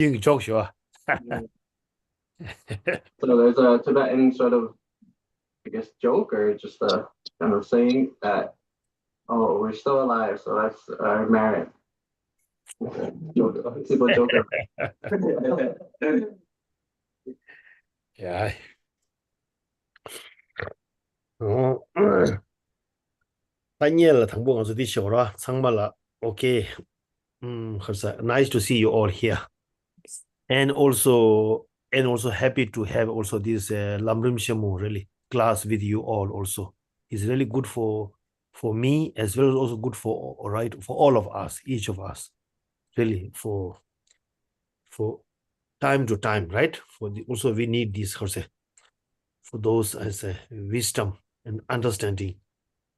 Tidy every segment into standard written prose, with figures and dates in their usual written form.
英语教学啊。Yeah. So there's a Tibetan sort of, I guess, joke or just a kind of saying that, oh, we're still alive, so that's our merit. People joke around. 야, 어, Daniel, 당분간 어디 쇼라 상말라. Okay. 그래서 nice to see you all here. And also happy to have also this Lamrim Shamu really class with you all. It's really good for me as well as also good for all of us, each of us. Really for time to time, right? Also we need this, how to say, for those as a wisdom and understanding,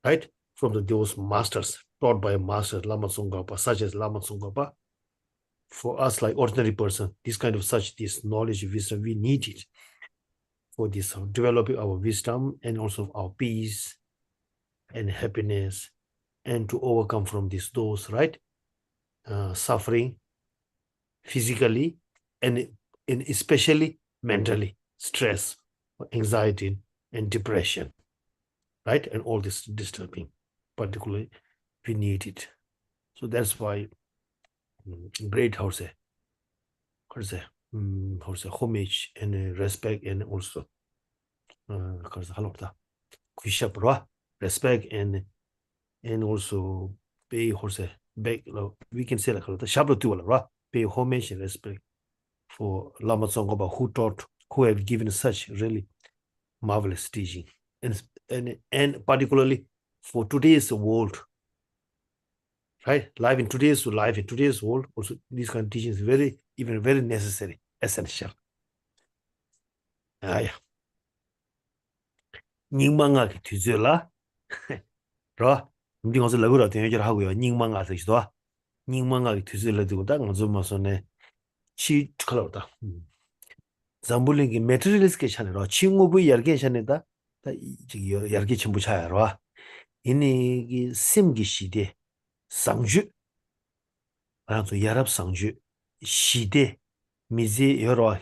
right? From those masters taught by a master, Lama Tsongkhapa, such as Lama Tsongkhapa. For us, like ordinary person, this knowledge, wisdom, we need it for this developing our wisdom and also our peace and happiness, and to overcome from those right suffering physically and especially mentally, stress, anxiety, and depression, right? And all this disturbing, particularly, we need it. So that's why great, how to say, homage and respect, and also, respect and also pay, how to say, back, we can say like pay homage and respect for Lama Tsongkhapa, who have given such really marvelous teaching, and particularly for today's world, right? Life in today's world, also this kind of teaching is very necessary, essential. Yeah. 닝망하게 뒤질라, 라. 우리가 어서 러브라 대회를 하고요. 닝망하서 있어. 닝망하게 뒤질라 두고 딱 좀 마서네. 치 컬러다. 잠불링이 메테리얼스케 샤네로 친구부 열게 샤네다. 다 저기 열게 전부 차야로. 이니 심기 시대 상주. 아주 야랍 상주 시대 미제 여러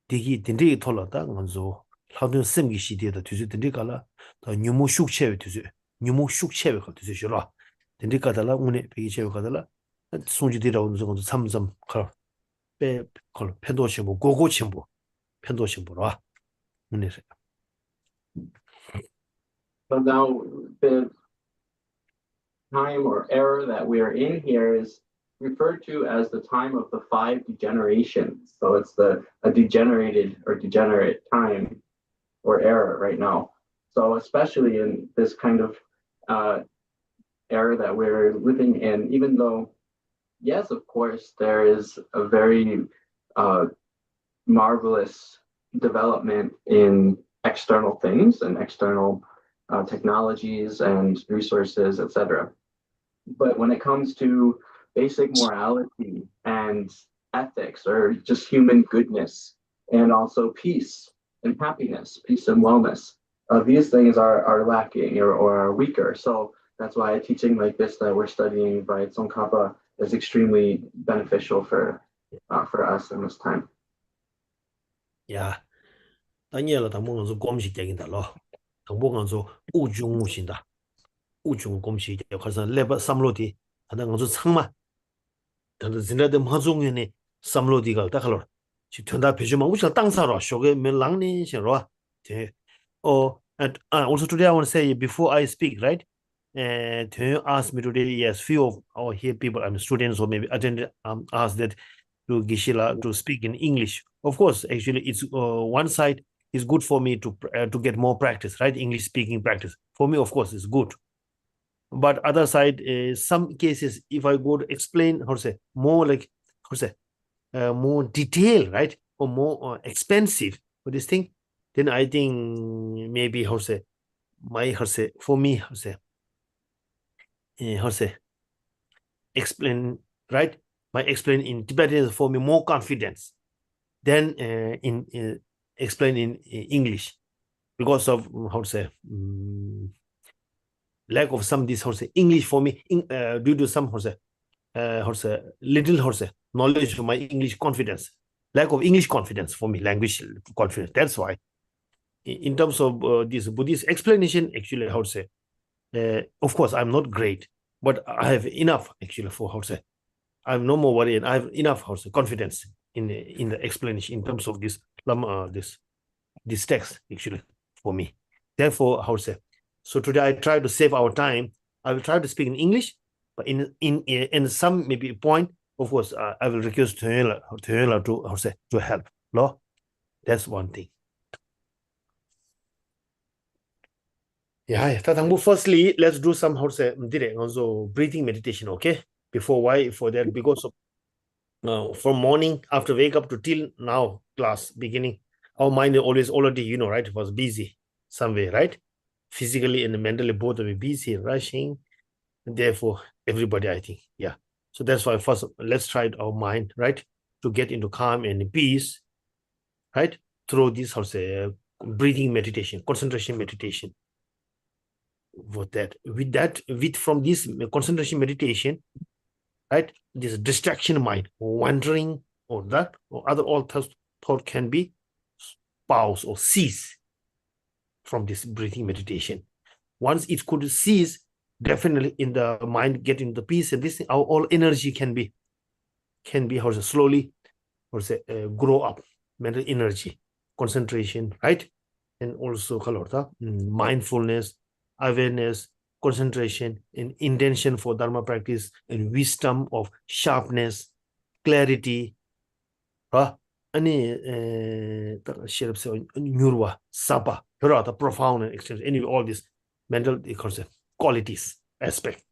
디기 딘디 톨라다 먼저 하든 심기 시대다 뒤지 딘디 갈라 더 뉴모 슉체베 뒤지 뉴모 슉체베 가 뒤지 싫어 딘디 가달라 오늘 베기 체베 가달라 송지디라 오는 정도 삼삼 걸 편도 신부 고고 신부 편도 신부로 와 오늘 So now the time or era that we are in here is referred to as the time of the five degenerations. So it's a degenerated or degenerate time or era right now. So especially in this kind of era that we're living in, even though, yes, of course, there is a very marvelous development in external things and external technologies and resources, etc. But when it comes to basic morality and ethics or just human goodness and also peace and happiness, peace and wellness, these things are lacking or are weaker. So that's why a teaching like this that we're studying by Tsongkhapa is extremely beneficial for us in this time. 야 다니엘라 당분간 꼼식 얘긴다로 당분간 우중우신다 우중 꼼식 그래서 레버 삼로디 하는 것도 창마 근데 진짜도 마중에네 삼로디가 딱할로 지천다 배주만 우리가 땅사로 쇼게 멜랑니 싫어 and also today I want to say before I speak, right? And you ask me today, yes, few of our here people, I'm students or maybe attended, asked that to Gishila to speak in English. Of course, actually, it's one side is good for me to get more practice, right? English speaking practice for me, of course, is good. But other side, some cases, if I go to explain, how to say, more like, how to say, more detail, right? Or more expensive for this thing, then I think maybe, how to say, for me, how to say, explain, right? My explain in Tibetan is for me more confidence than in explain in English because of, how to say, lack of some this, how to say, English for me, due to some, how to say, how to say, little, how to say, knowledge of my English confidence, lack of English confidence for me, language confidence. That's why. In terms of this Buddhist explanation, actually, how to say, of course, I'm not great, but I have enough actually for how to say, I'm no more worried. I have enough how to say, confidence in the explanation in terms of this this text actually for me. Therefore, how to say, so today I try to save our time. I will try to speak in English, but in some maybe point, of course, I will request to how to say, to help. No, that's one thing. Yeah, Tatangu, firstly, let's do some how to say, also breathing meditation, okay? Before why for that, because of from morning after wake up to till now class beginning, our mind is always already, right, it was busy some way, right? Physically and mentally both of busy, rushing. And therefore, everybody, I think, yeah. So that's why first let's try our mind, right, to get into calm and peace, right, through this how to say breathing meditation, concentration meditation. With from this concentration meditation, right, this distraction mind wandering or that or other all thought can be pause or cease from this breathing meditation. Once it could cease, definitely in the mind getting the peace, and this thing, our all energy can be how to say, slowly or say grow up, mental energy, concentration, right? And also mindfulness, awareness, concentration, and intention for dharma practice, and wisdom of sharpness, clarity, any nyurwa, sapa, the profound and extensive, any all these mental concept qualities aspect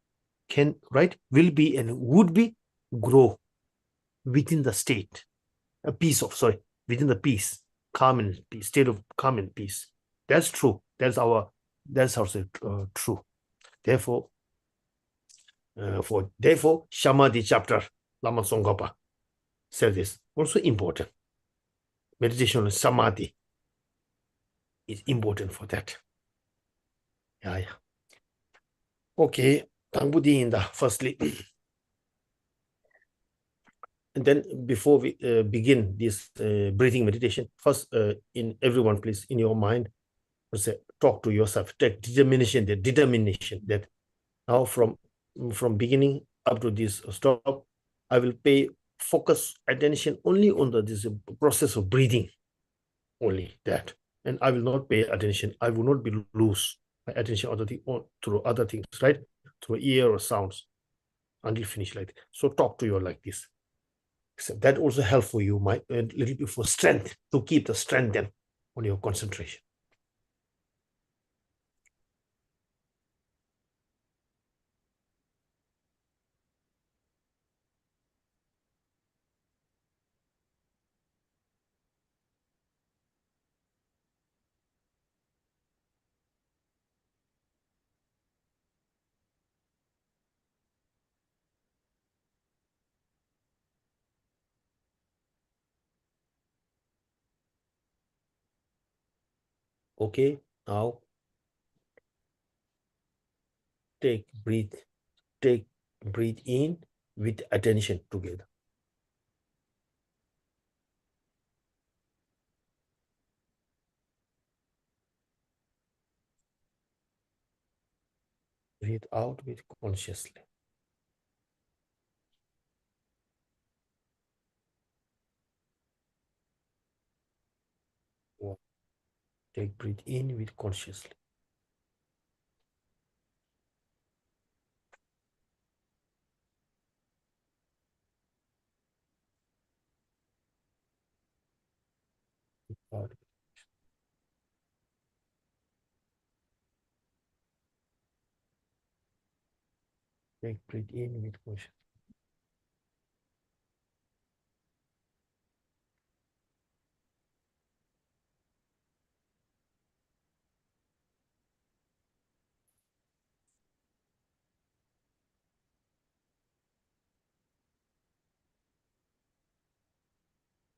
can, right, will be and would be grow within the state, a piece of within the peace, calm and peace, state of calm and peace. That's true. That's also true. Therefore, therefore Samadhi chapter Lama Tsongkhapa said this also important. Meditation on Samadhi is important for that. Yeah. Okay, Tangbudi in the firstly. And then before we begin this breathing meditation, first in everyone, please, in your mind, say, talk to yourself, take determination that now from beginning up to this stop, I will pay focus attention only on this process of breathing, only that, and I will not pay attention. I will not be lose my attention through other things, right? Through ear or sounds until finish like that. So talk to you like this. So that also help for you, a little bit for strength, to keep the strength then on your concentration. Okay, now take breathe, breathe in with attention together. Breathe out with consciously. Take breathe in with consciously. Out. Take breathe in with consciously.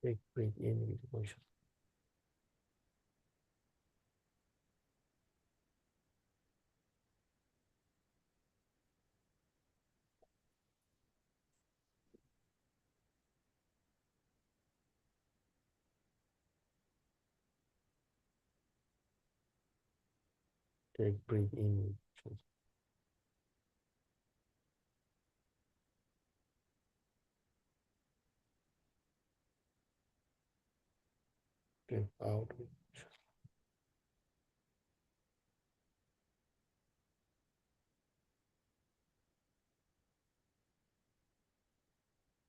Take breathe in with consciously. Take breathe in. Take out.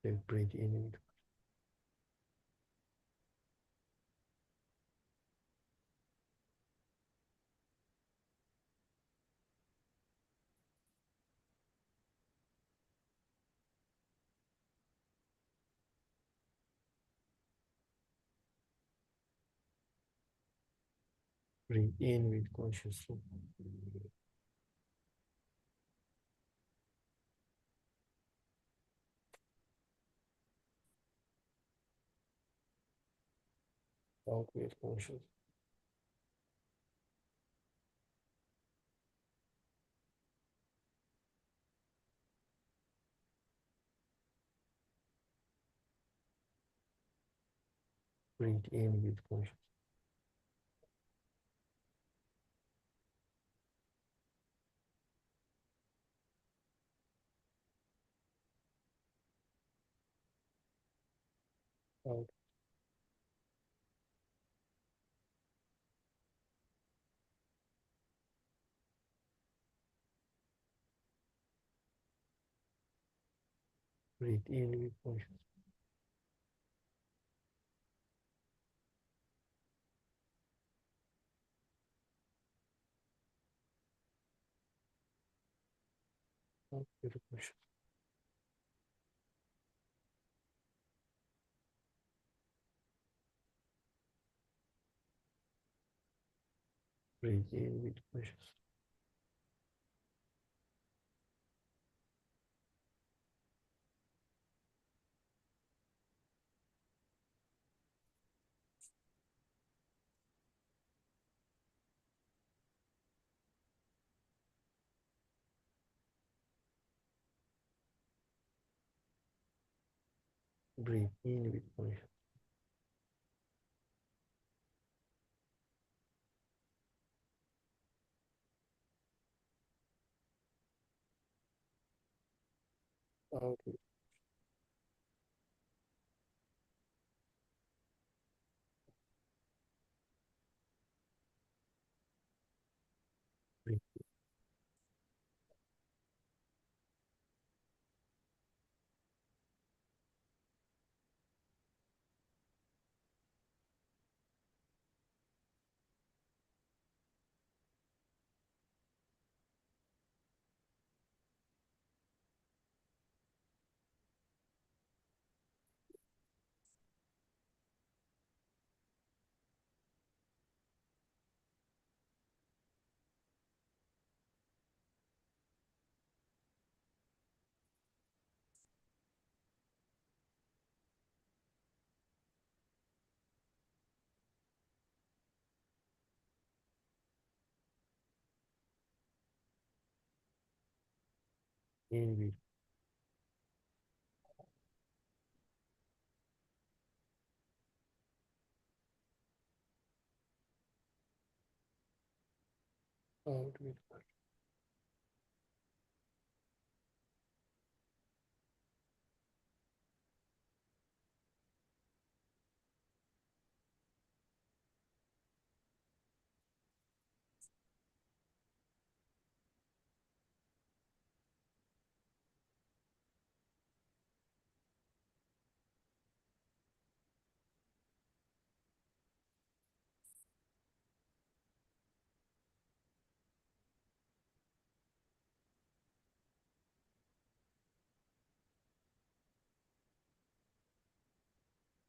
Take breathe in. Breathe in with consciously. Out with conscious. Breathe in with conscious. Out. Breathe in with conscious. Out with conscious. Breathe in with conscious. Breathe in with conscious. Out with breathe in with out with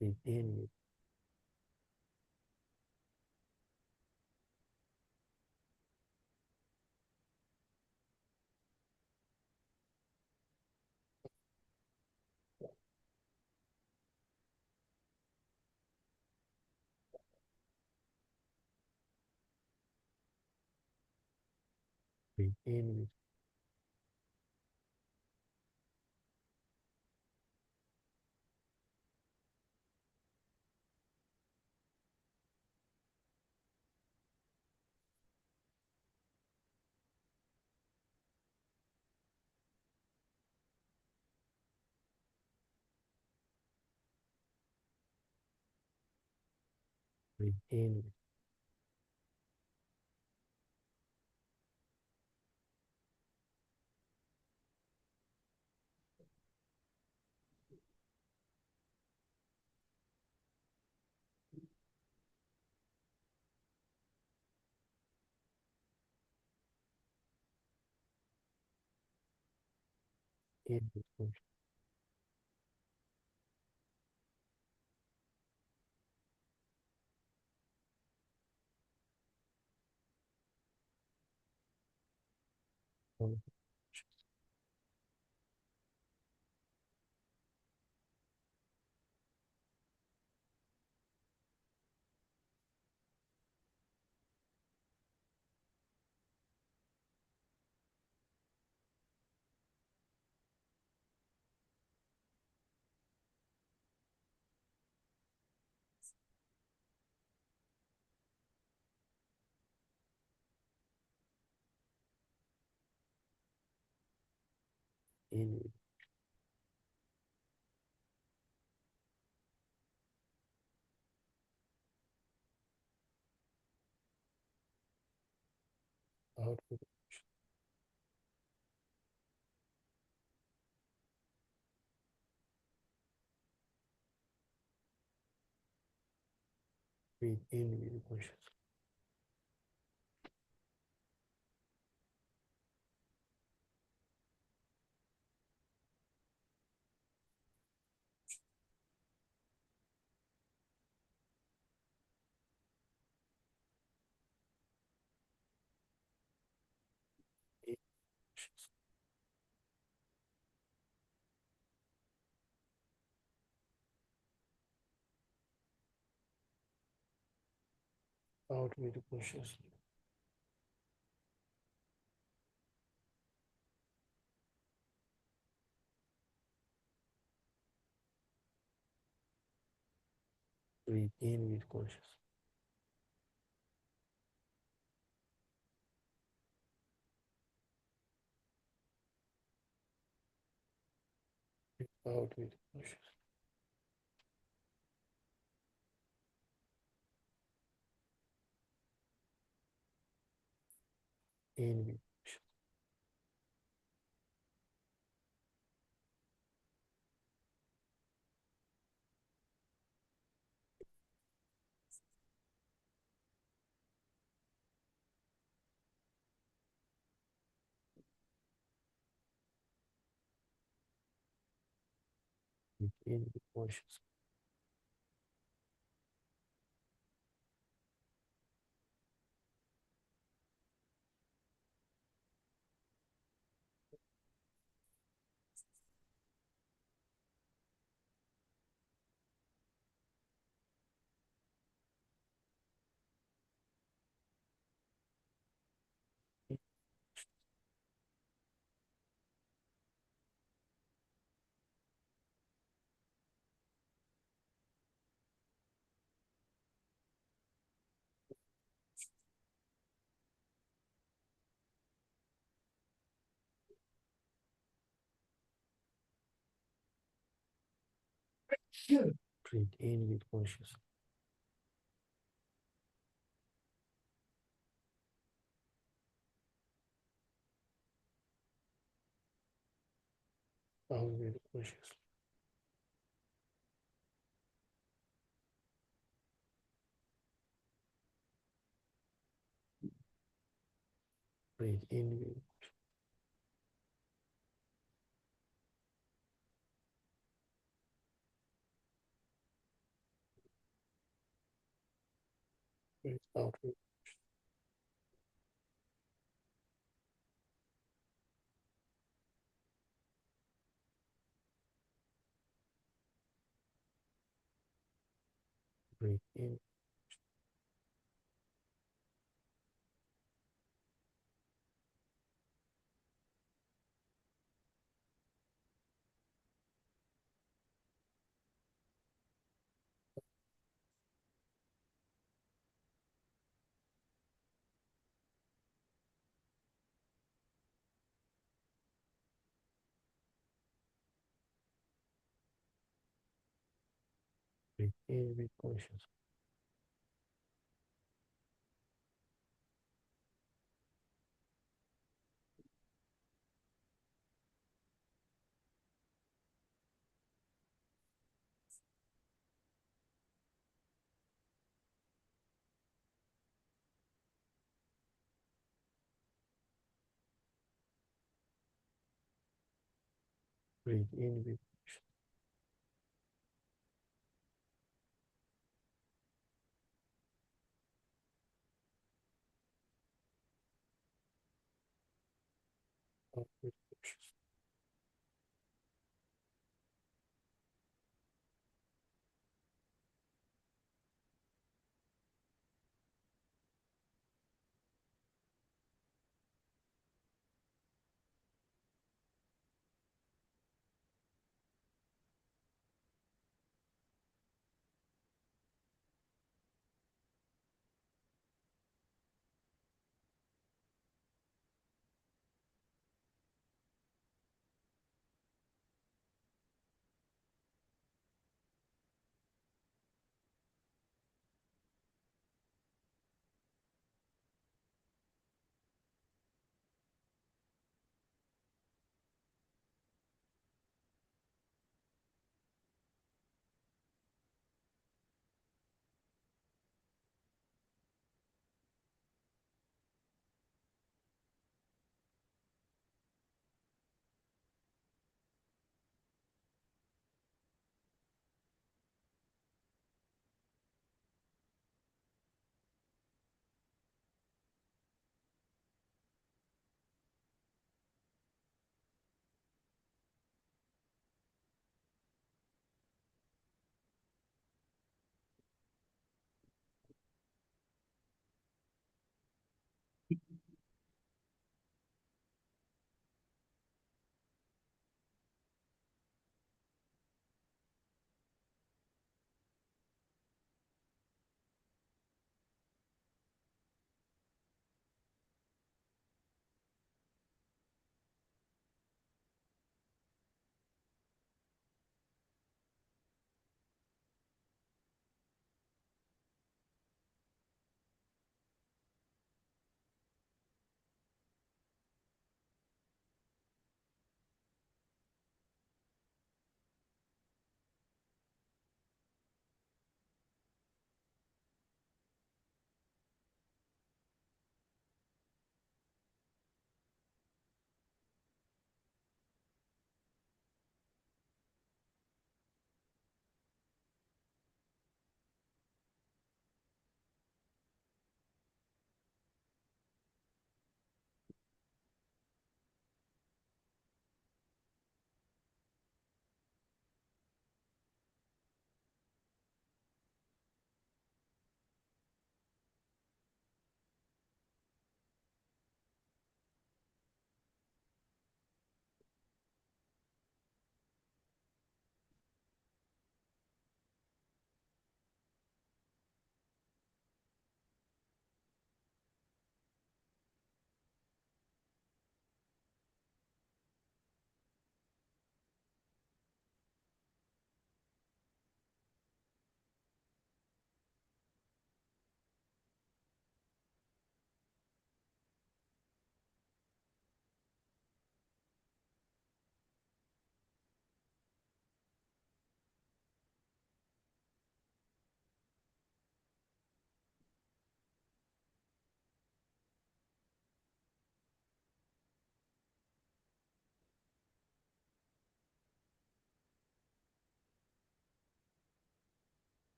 breathe in with breathe in with Breathe in. In with conscious. In with, out with, breathe in with conscious. In conscious. Out with conscious. Breathe in with conscious. Breathe out with conscious. In with conscious. Breathe in with conscious. Breathe in with conscious. Out with conscious. Breathe in with, breathe out with, breathe in, breathe in with conscious. Breathe in.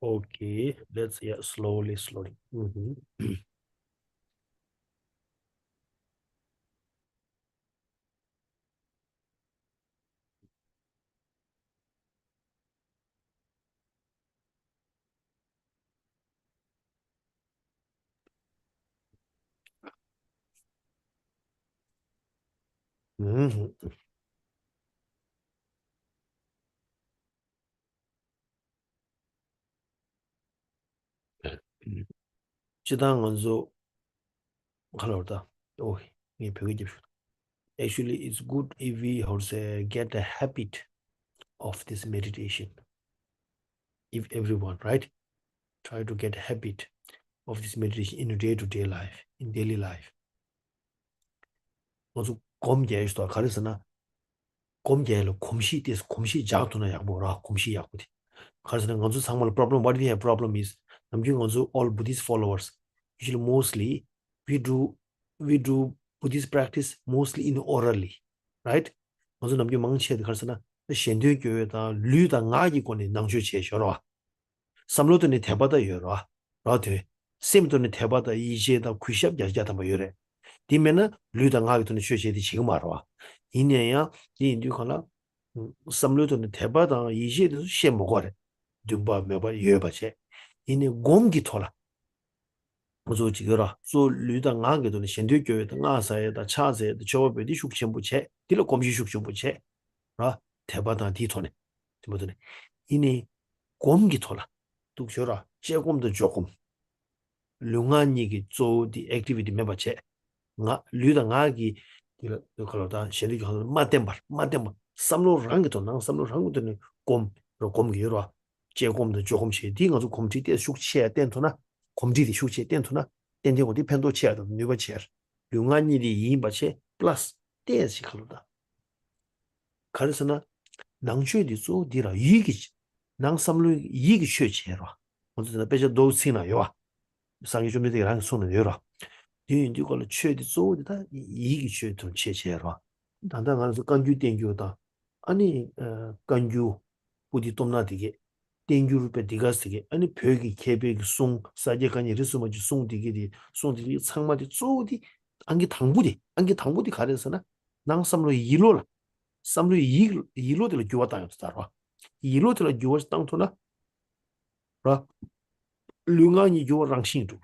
Okay, let's slowly. 지당 원소 color. Oh, actually, it's good if we also get a habit of this meditation. If everyone, right, try to get a habit of this meditation in day-to-day life, in daily life. Also, 검제에서 가르스나 검제로 검시 돼서 검시 작도나 약보라 검시 약보디. 가르스는 건수 상말 problem. What we have problem is namjing also all Buddhist followers. Usually, mostly we do Buddhist practice mostly in orally, right? also namjing 망치에 가르스나 현대 교회다 류다 나기 권에 낭주 제셔라. 삼로드니 대바다 여라. 라데 심도니 대바다 이제다 구샵 야자다 뭐 요래. 디면은 류당하게 되는 최세디 지금 알아. 이내야 이 인류가나 삼류도는 대바다 이제도 시 먹어래. 좀봐 매바 예바체. 이내 곰기 토라. 무조 지거라. 소 류당하게 되는 신도교회다 나사에다 차세에다 저베디 숙침부체. 딜로 곰시 숙침부체. 라 대바다 디토네. 뭐더네. 이내 곰기 토라. 뚝셔라. 제곰도 조금 룡안이기 조디 액티비티 매바체. nga lyuda nga gi kalota shedi ga matembar samlo rang to nang samlo rang to ne kom gi ro je kom de jo kom che di nga zo kom ti de shuk che den to na kom ti de shuk che den to na den de go di pen do che da ne ba che lu nga ni di yin ba che plus de si kalota kalsana nang chue di zo di ra yi gi nang samlo yi gi che che ro mo de be je do sin na yo sang yi ju me de ran so ne yo ro 이 걸로 최대 소리다 이기 최도 체체로 단단한 간주 땡교다 아니 간주 부디 dom나디게 땡교를 빼 디가스게 아니 벽이 개벽이 송 사제간이 리스머지 송디기디 송디기 창마디 쪼디 안기 당부디 가려서나 낭삼로 이로라 삼로 이로들 교왔다요 따라 이로들 교was 땅토나 라 룽안이 교랑 신도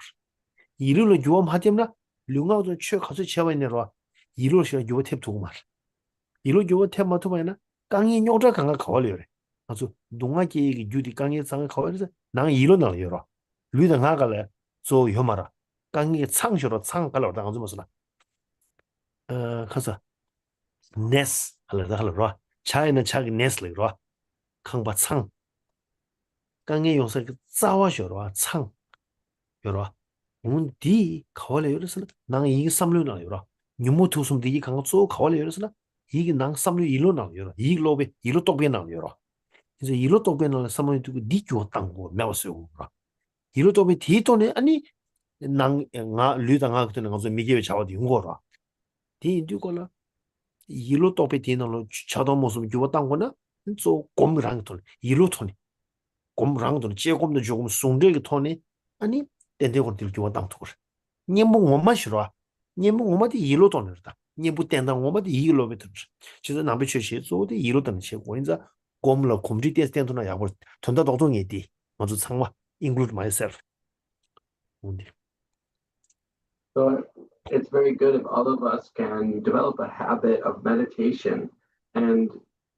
이르로 교험 하점나 룽아도 최 가서 채워내로 이로시가 요탭 두고 말 이로 요탭 맞도 봐야나 강이 용자 강가 가월이래 아주 농아기 유디 강이 상가 가월에서 난 이로 나려라 류다 나가래 저 요마라 강이 창쇼로 창갈로 당한 좀 무슨 가서 네스 할라 차이는 차기 네스리로 강바 창 강의 용서 싸워셔로 창 여러 디 가월에 열어서는 난 이게 삼류 나요라 뉴모 투숨 디기 강가 쏘 가월에 열어서는 이게 난 삼류 일로 나요라 이 로베 일로 똑베 나요라 이제 일로 똑베 나는 삼류 두고 니교 땅고 매웠어요 일로 똑베 디토네 아니 난가 류당하 그때는 가서 미개에 잡아도 용거라 디 인디고라 일로 똑베 디는 자도 모습 교 땅고나 저 곰랑 돈 일로 돈이 곰랑 돈 제곰도 조금 송되게 돈이 아니 된대고 들고 땅도 그래 님뭐 뭐만 싫어 님뭐 뭐마디 일로 돈을다 님부 된다 뭐마디 일로 베트 진짜 남부 최시 조디 일로 돈 치고 인자 곰로 곰지 때 된도나 야고 돈다 동동이 디 먼저 상마 include myself 뭔데 So it's very good if all of us can develop a habit of meditation. And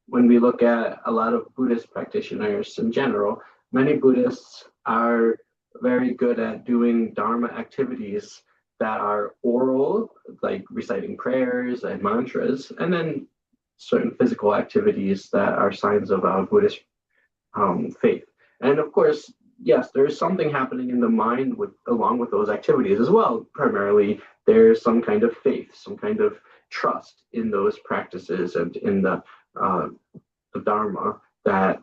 when we look at a lot of Buddhist practitioners in general, many Buddhists are very good at doing Dharma activities that are oral, like reciting prayers and mantras, and then certain physical activities that are signs of Buddhist faith. And of course, yes, there's something happening in the mind along with those activities as well. Primarily, there's some kind of faith, some kind of trust in those practices and in the Dharma that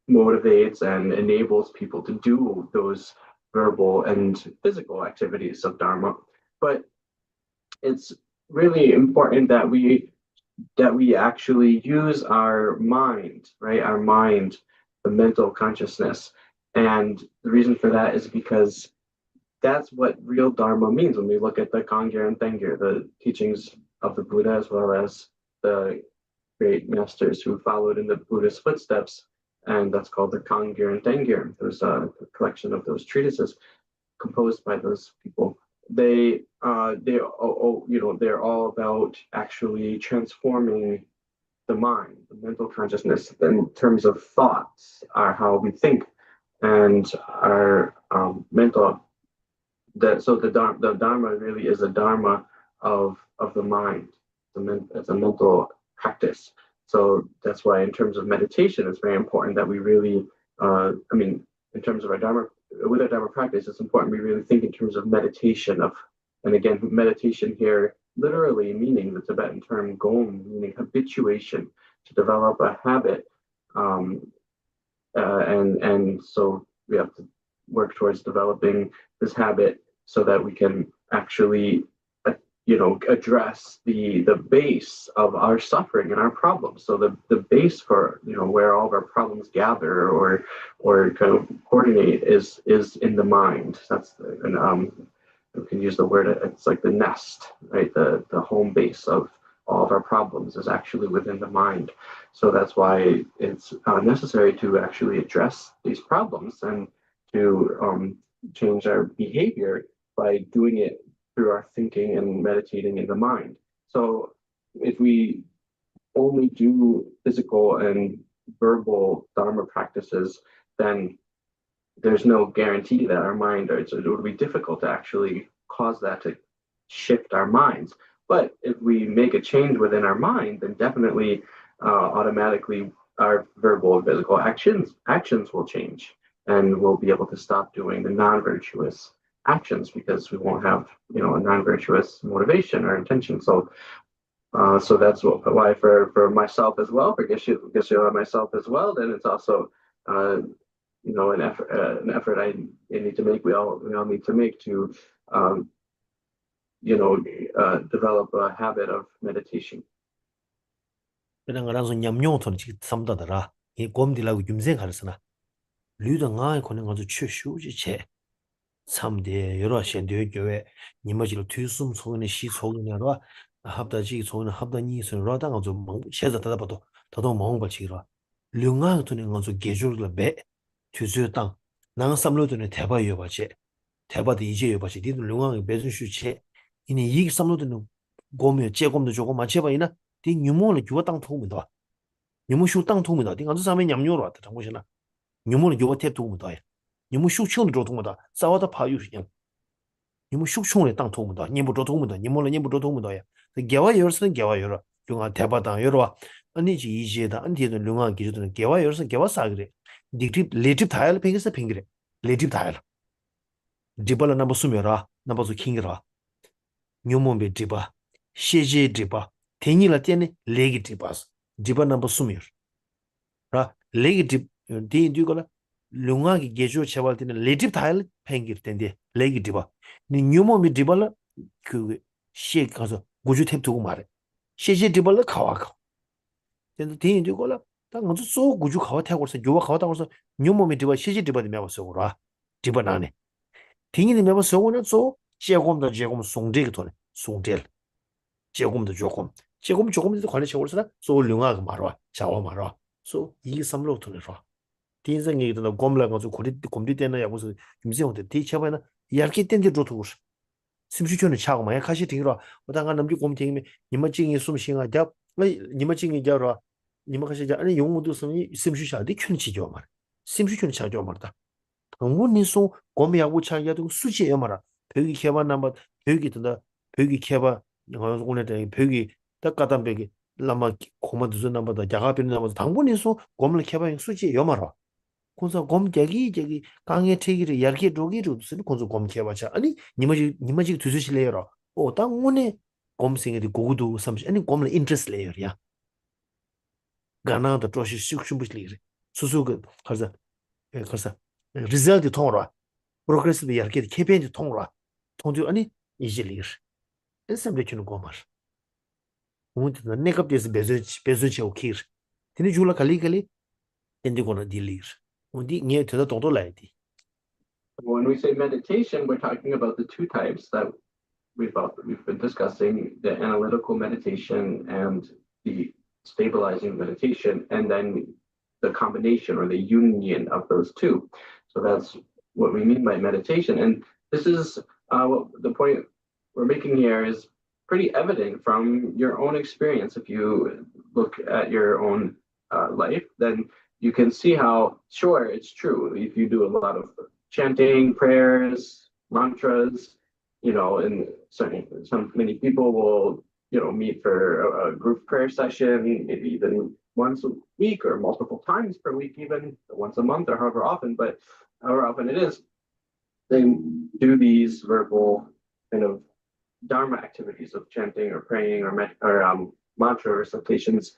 motivates and enables people to do those verbal and physical activities of Dharma. But it's really important that we actually use our mind, right? Our mind, the mental consciousness, And the reason for that is because that's what real Dharma means when we look at the Kangyur and Tenggyur, the teachings of the Buddha, as well as the great masters who followed in the Buddha's footsteps. And that's called the Kangyur and Tenggyur. There's a collection of those treatises composed by those people. They're all about actually transforming the mind, the mental consciousness, in terms of thoughts, are how we think, and our mental. The dharma really is a dharma of the mind. It's a mental practice. So that's why, in terms of meditation, it's very important that we really, in terms of our dharma, with our dharma practice, it's important we really think in terms of meditation and again, meditation here literally meaning the Tibetan term gom, meaning habituation, to develop a habit, and so we have to work towards developing this habit so that we can actually address the base of our suffering and our problems. So the base for where all of our problems gather or kind of coordinate is in the mind. That's we can use the word, it's like the nest, right? The home base of all of our problems is actually within the mind. So that's why it's necessary to actually address these problems and to change our behavior by doing it through our thinking and meditating in the mind. So if we only do physical and verbal Dharma practices, then there's no guarantee that our mind, or it would be difficult to actually cause that to shift our minds. But if we make a change within our mind, then definitely automatically our verbal and physical actions will change, and we'll be able to stop doing the non-virtuous actions because we won't have a non-virtuous motivation or intention. So that's why for myself as well, for Geshe-la myself as well, then it's also an effort I need to make. We all need to make to develop a habit of meditation. 그냥 알아서 냠용토는 지금 삼다더라. 이 곰디라고 김생 가르스나. 류등아의 권능 아주 최슈지체. 참대 여러 현대 교회 니머지로 뒤숨 속에 시 속에로 합다지 속에 합다니 선로다가 좀 셰자다 봐도 더더 먹은 거 지라. 류가 돈은 아주 계절을 배 주주당 난 삼로드는 대바여 봐지. 대바도 이제 여봐지. 니들 류가 배준 수치. 이니 이 삼로드는 고면 제곰도 조금 맞춰 봐이나. 디 뉴모를 주어 땅 도움이다. 뉴모 쇼땅 도움이다. 디 간주 사면 냠뇨로 왔다. 정보시나. 뉴모를 주어 탭 도움이다. 뉴모 쇼충도 줘 도움이다. 싸워다 파유시냥. 뉴모 쇼충을 땅 도움이다. 니모 줘 도움이다. 니모를 니모 줘 도움이다. 개와 열선 개와 열어. 용아 대바당 열어. 아니지 이제다. 안디도 용아 기준은 개와 열선 개와 사그래. 디립 레집 타일 팽에서 팽그래. 레집 타일. 디발라 넘버 수메라. 넘버 수 킹이라. 뉴모베 디바. 시제 디바. 테니라 테네 레기 디바스. 디바 넘버 수메. 라 레기 디 디디고라 룽아기 게조 체발 때는 레집 타일 팽길 텐데 레기 디바. 니 뉴모미 디발라 그 시에 가서 고주 탭 두고 말해. 시제 디발라 가와가. 근데 디디고라 딱 먼저 쏘 고주 가와 타고서 요와 가와 타고서 뉴모미 디바 시제 디바 메버서 오라. 디바 나네. 딩이 메버서 오는 쏘 제곰도 제곰 송데기 돈에 송델. 제곰도 조금 조금도 관리 채워서나 소 룽아가 말아. 자와 말아. 소 이 삼로 돈으로. 인생에 있던 곰라 가지고 곰디 때나 야고서 김세형한테 대처하면 이야기 땐데 좋고 심수촌에 차고 막 가시 등으로 어당가 남지 곰팅이 니마징이 숨싱아 잡 니마징이 잡아 니마 가시 아니 용무도 숨이 심수샤디 춘치죠 말 심수촌에 차죠 말다 당분이소 곰이하고 차야도 수지에 말아 벽이 개발 남아 벽이 든다 벽이 개발 오늘 벽이 딱가단 벽이 라마 고만두서 남아다 야가비는 남아서 당분이소 곰을 개발 수지에 말아 콘서 곰개기 저기 강에 체기를 얇게 조기로 쓰는 콘서 곰개 봐자 아니 니마지 두수실래요 당원에 곰생이 고고도 삼시 아니 곰을 인트레스트 레이어야 가나다 조시 숙shum부실이 수수그 가서 리절트 통으로 프로그레스도 얇게 캠페인도 통으로 통도 아니 이질리르 엔셈블 주는 곰을 뭔데 내가 돼서 베즈치 오케이 근데 줄라 칼리칼리 엔디고나 딜리르 어디 니 되다 도도 라이디 when we say meditation, we're talking about the two types that we've been discussing: the analytical meditation and the stabilizing meditation, and then the combination or the union of those two. So that's what we mean by meditation. And this is what the point we're making here is pretty evident from your own experience. If you look at your own life, then you can see how, sure, it's true. If you do a lot of chanting, prayers, mantras, and many people will, meet for a group prayer session, maybe even once a week or multiple times per week, even once a month or however often, but however often it is, they do these verbal kind of dharma activities of chanting or praying or mantra recitations.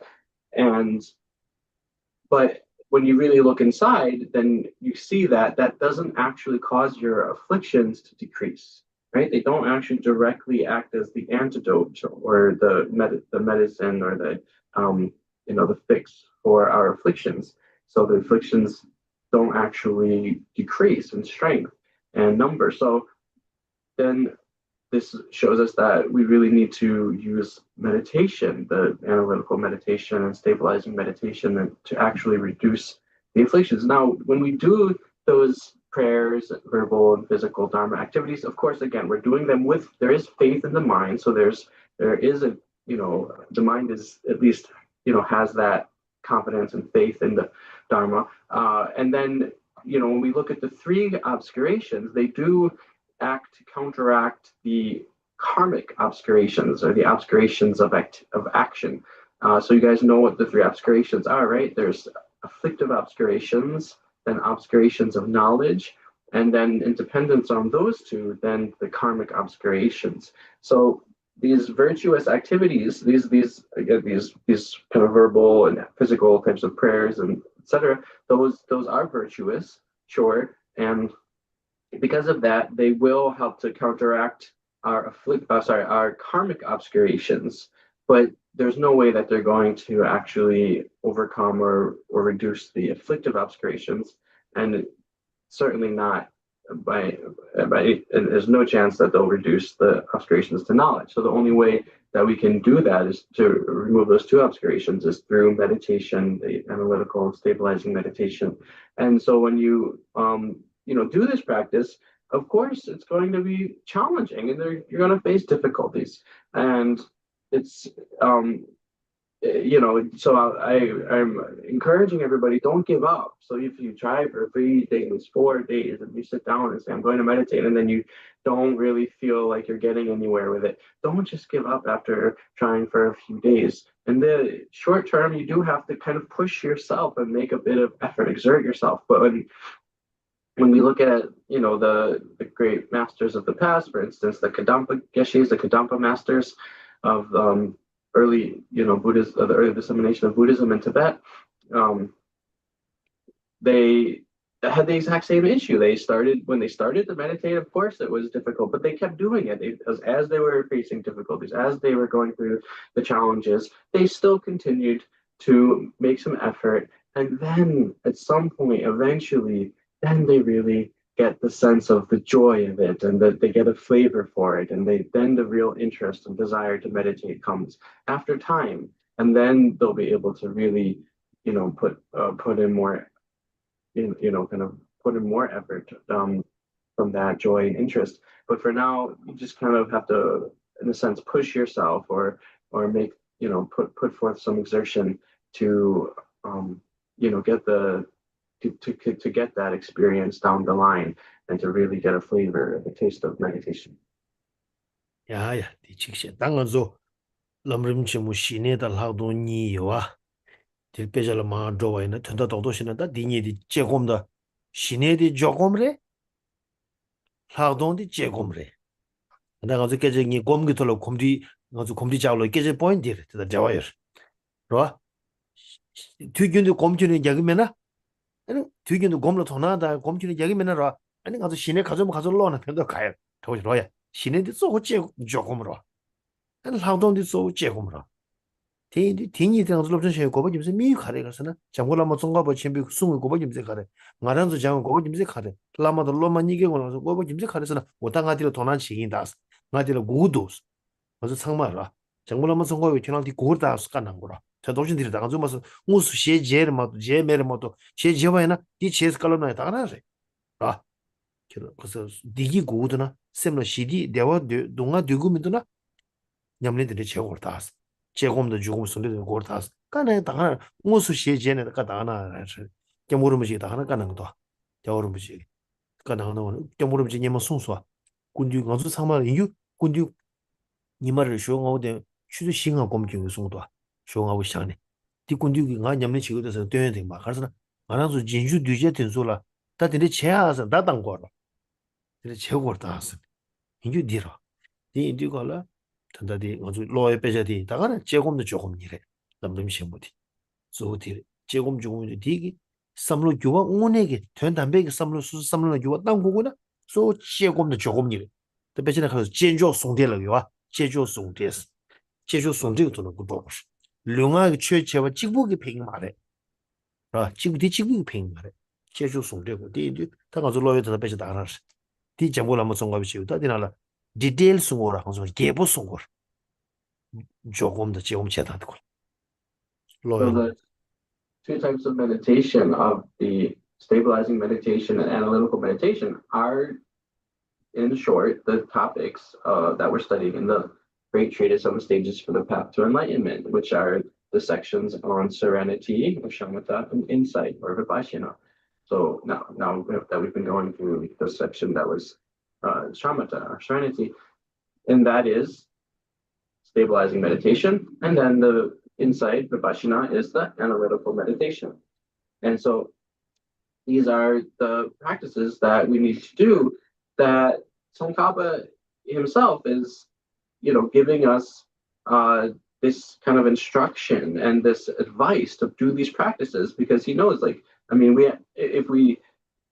But when you really look inside, then you see that that doesn't actually cause your afflictions to decrease, right? They don't actually directly act as the antidote or the medicine or the fix for our afflictions. So the afflictions don't actually decrease in strength and number. So then this shows us that we really need to use meditation, the analytical meditation and stabilizing meditation, to actually reduce the afflictions. Now, when we do those prayers, verbal and physical dharma activities, of course, again, we're doing them there is faith in the mind. So there is the mind is at least, has that confidence and faith in the dharma. And then, when we look at the three obscurations, they do act to counteract the karmic obscurations or the obscurations of action. So you guys know what the three obscurations are, right? There's afflictive obscurations, then obscurations of knowledge, and then in dependence on those two, then the karmic obscurations. So these virtuous activities, these kind of verbal and physical types of prayers and etc., those are virtuous, sure, and because of that, they will help to counteract our karmic obscurations, but there's no way that they're going to actually overcome or reduce the afflictive obscurations, and certainly not and there's no chance that they'll reduce the obscurations to knowledge. So the only way that we can do that is to remove those two obscurations is through meditation, the analytical and stabilizing meditation. And so when you do this practice, of course, it's going to be challenging, and you're going to face difficulties, and it's so I'm encouraging everybody, don't give up. So if you try for 3 days, 4 days, and you sit down and say, I'm going to meditate, and then you don't really feel like you're getting anywhere with it, don't just give up after trying for a few days. In the short term, you do have to kind of push yourself and make a bit of effort, exert yourself. But when we look at, the great masters of the past, for instance, the Kadampa Geshis, the Kadampa masters of early, Buddhism, the early dissemination of Buddhism in Tibet, they had the exact same issue. When they started to meditate, of course, it was difficult, but they kept doing it. As they were facing difficulties, as they were going through the challenges, they still continued to make some effort. And then at some point, eventually, then they really get the sense of the joy of it, and that they get a flavor for it, and then the real interest and desire to meditate comes after time, and then they'll be able to really, put in more, kind of put in more effort from that joy and interest. But for now, you just kind of have to, in a sense, push yourself or make, put forth some exertion to get to get that experience down the line, and to really get a flavor, a taste of meditation. 야, 디 칙시 당은조 럼림치무 시내다 하도 니와 딜페절 마 조와이나 텐다 도도시나다 디니디 제곰다 시내디 조곰레 하도디 제곰레 내가 어제 깨지니 곰기털로 곰디 어제 곰디 잡로 깨지 포인트 되다 자와요 로 뒤균도 곰치는 얘기면은 아니 뒤균도 곰로 도나다 곰치는 얘기면은 아니 가서 시내 가져로나 편도 가요 도시로야 시내디 쏘고 제 조금으로 아니 하도디 쏘고 제곰으로 Tini tang zulup zheng shen goba jimse miyu khare karsana, changu lama zonga pa chenpi sungu goba jimse khare, nga ranzu jangu goba jimse khare, lama to loma nige gona goba jimse khare sana, wata nga tila tonan chigin das, nga tila gugu dos, mazu tsangma ra, changu lama zonga we tunang di gugur das ka nangura, cha dokshin tiri daga zu masu, ngusu xie je re mato, je me re mato, xie je wa yana, di xie skala na ya daga na re, ra, kasa digi gugu dana, semla shidi dewa dunga dugu mi dana, 냠네들이 제고르다스 제곰도 죽음 손들이 고르다스 까네 다가 무수 시제네 까다나 깨모르무지 다하나 까는 것도 겨울무지 까나는 깨모르무지 님 송수 군주 건수 상말 이유 군주 니마를 쇼하고데 추도 신경 검증 송도 쇼하고 시작네 디 군주가 가 냠네 지고서 되는 데 막. 그래서 알아서 진주 뒤제 된소라 다들 제하서 다당 거라 근데 제고르다스 인주 디라 디 인주가라 단다디 아주 로에 빼자디 다가는 제곰도 조금 이래 남들 신부디 소디 제곰 조금 디기 삼로 교와 오네게 된 담배게 삼로 수 삼로 교와 땅 고고나 소 제곰도 조금 이래 또 배전에 가서 제조 송대了요아 제조 송대스 제조 송대도 또 그거 없이 룡아의 최체와 직북이 팽 말해 아 직북이 직북이 팽 말해 제조 송대고 디디 다 가서 로에 더 배전 다 알았어 디 정보를 한번 송가비 지우다 디나라 디테일 송고라 하면서 개보 송고 조금 더 지금 제대로 걸. So 로연. the two types of meditation of the stabilizing meditation and analytical meditation are, in short, the topics that we're studying in the Great Treatise on the Stages for the Path to Enlightenment, which are the sections on serenity, or shamatha, and insight, or vipassana. So now that we've been going through the section that was shamatha, or serenity, and that is stabilizing meditation, and then the insight, vipassana, is the analytical meditation. And so these are the practices that we need to do that Tsongkhapa himself is, giving us this kind of instruction and this advice to do these practices because he knows, if we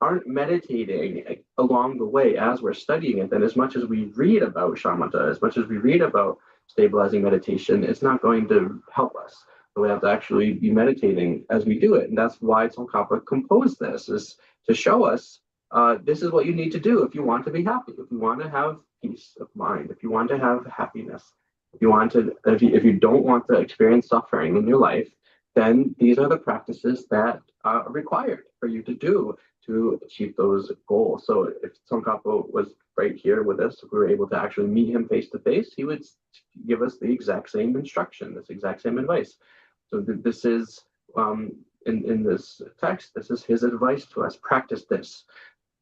aren't meditating along the way as we're studying it, then as much as we read about shamatha, as much as we read about stabilizing meditation, it's not going to help us. So we have to actually be meditating as we do it. And that's why Tsongkhapa composed this, is to show us this is what you need to do if you want to be happy, if you want to have peace of mind, if you want to have happiness, if you don't want to experience suffering in your life, then these are the practices that are required for you to do to achieve those goals. So if Tsongkhapa was right here with us, if we were able to actually meet him face to face, he would give us the exact same instruction, this exact same advice. So this is, in this text, this is his advice to us. Practice this.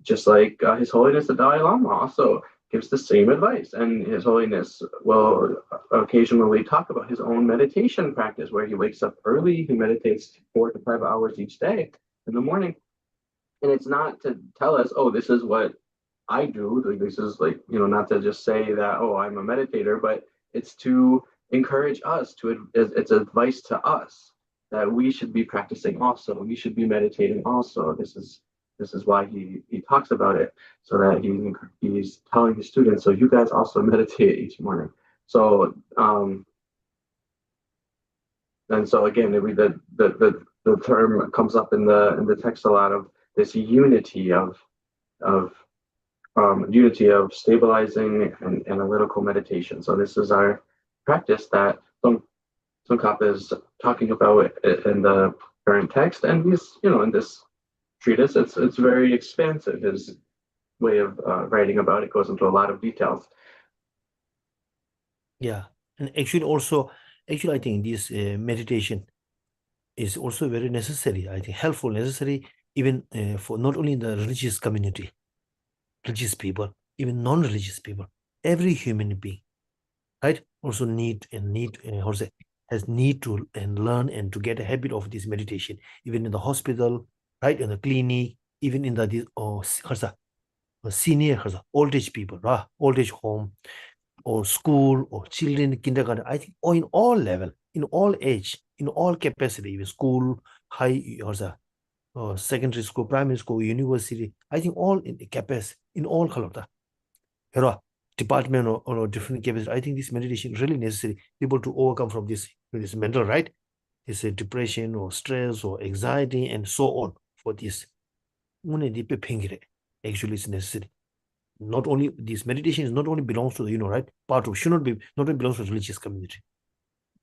Just like His Holiness the Dalai Lama also gives the same advice. And His Holiness will occasionally talk about his own meditation practice, where he wakes up early, he meditates 4 to 5 hours each day in the morning. And it's not to tell us, oh, this is what I do. This is not to just say that, oh, I'm a meditator, but it's to encourage us, it's advice to us that we should be practicing also. We should be meditating also. This is why he talks about it, so that he's telling his students, so you guys also meditate each morning. So and so again, the term comes up in the text a lot, of this unity of stabilizing and analytical meditation. So this is our practice that Tsongkhapa is talking about in the current text, and he's in this treatise, it's very expansive. His way of writing about it goes into a lot of details. Yeah, and actually I think this meditation is also very necessary. I think helpful, necessary, even for not only the religious community, religious people, even non-religious people, every human being, right? Also has need to and learn and to get a habit of this meditation, even in the hospital, right? In the clinic, even in the senior old age people, right? Old age home or school or children kindergarten. I think, or in all level, in all age, in all capacity, even school, high or secondary school, primary school, university. I think all in the capacity, in all color, department or different capacity. I think this meditation is really necessary. People to overcome from this This mental, right? It's a depression or stress or anxiety and so on for this. Actually, it's necessary. Not only this meditation is not only belongs to the, right, part of, should not be, not only belongs to the religious community.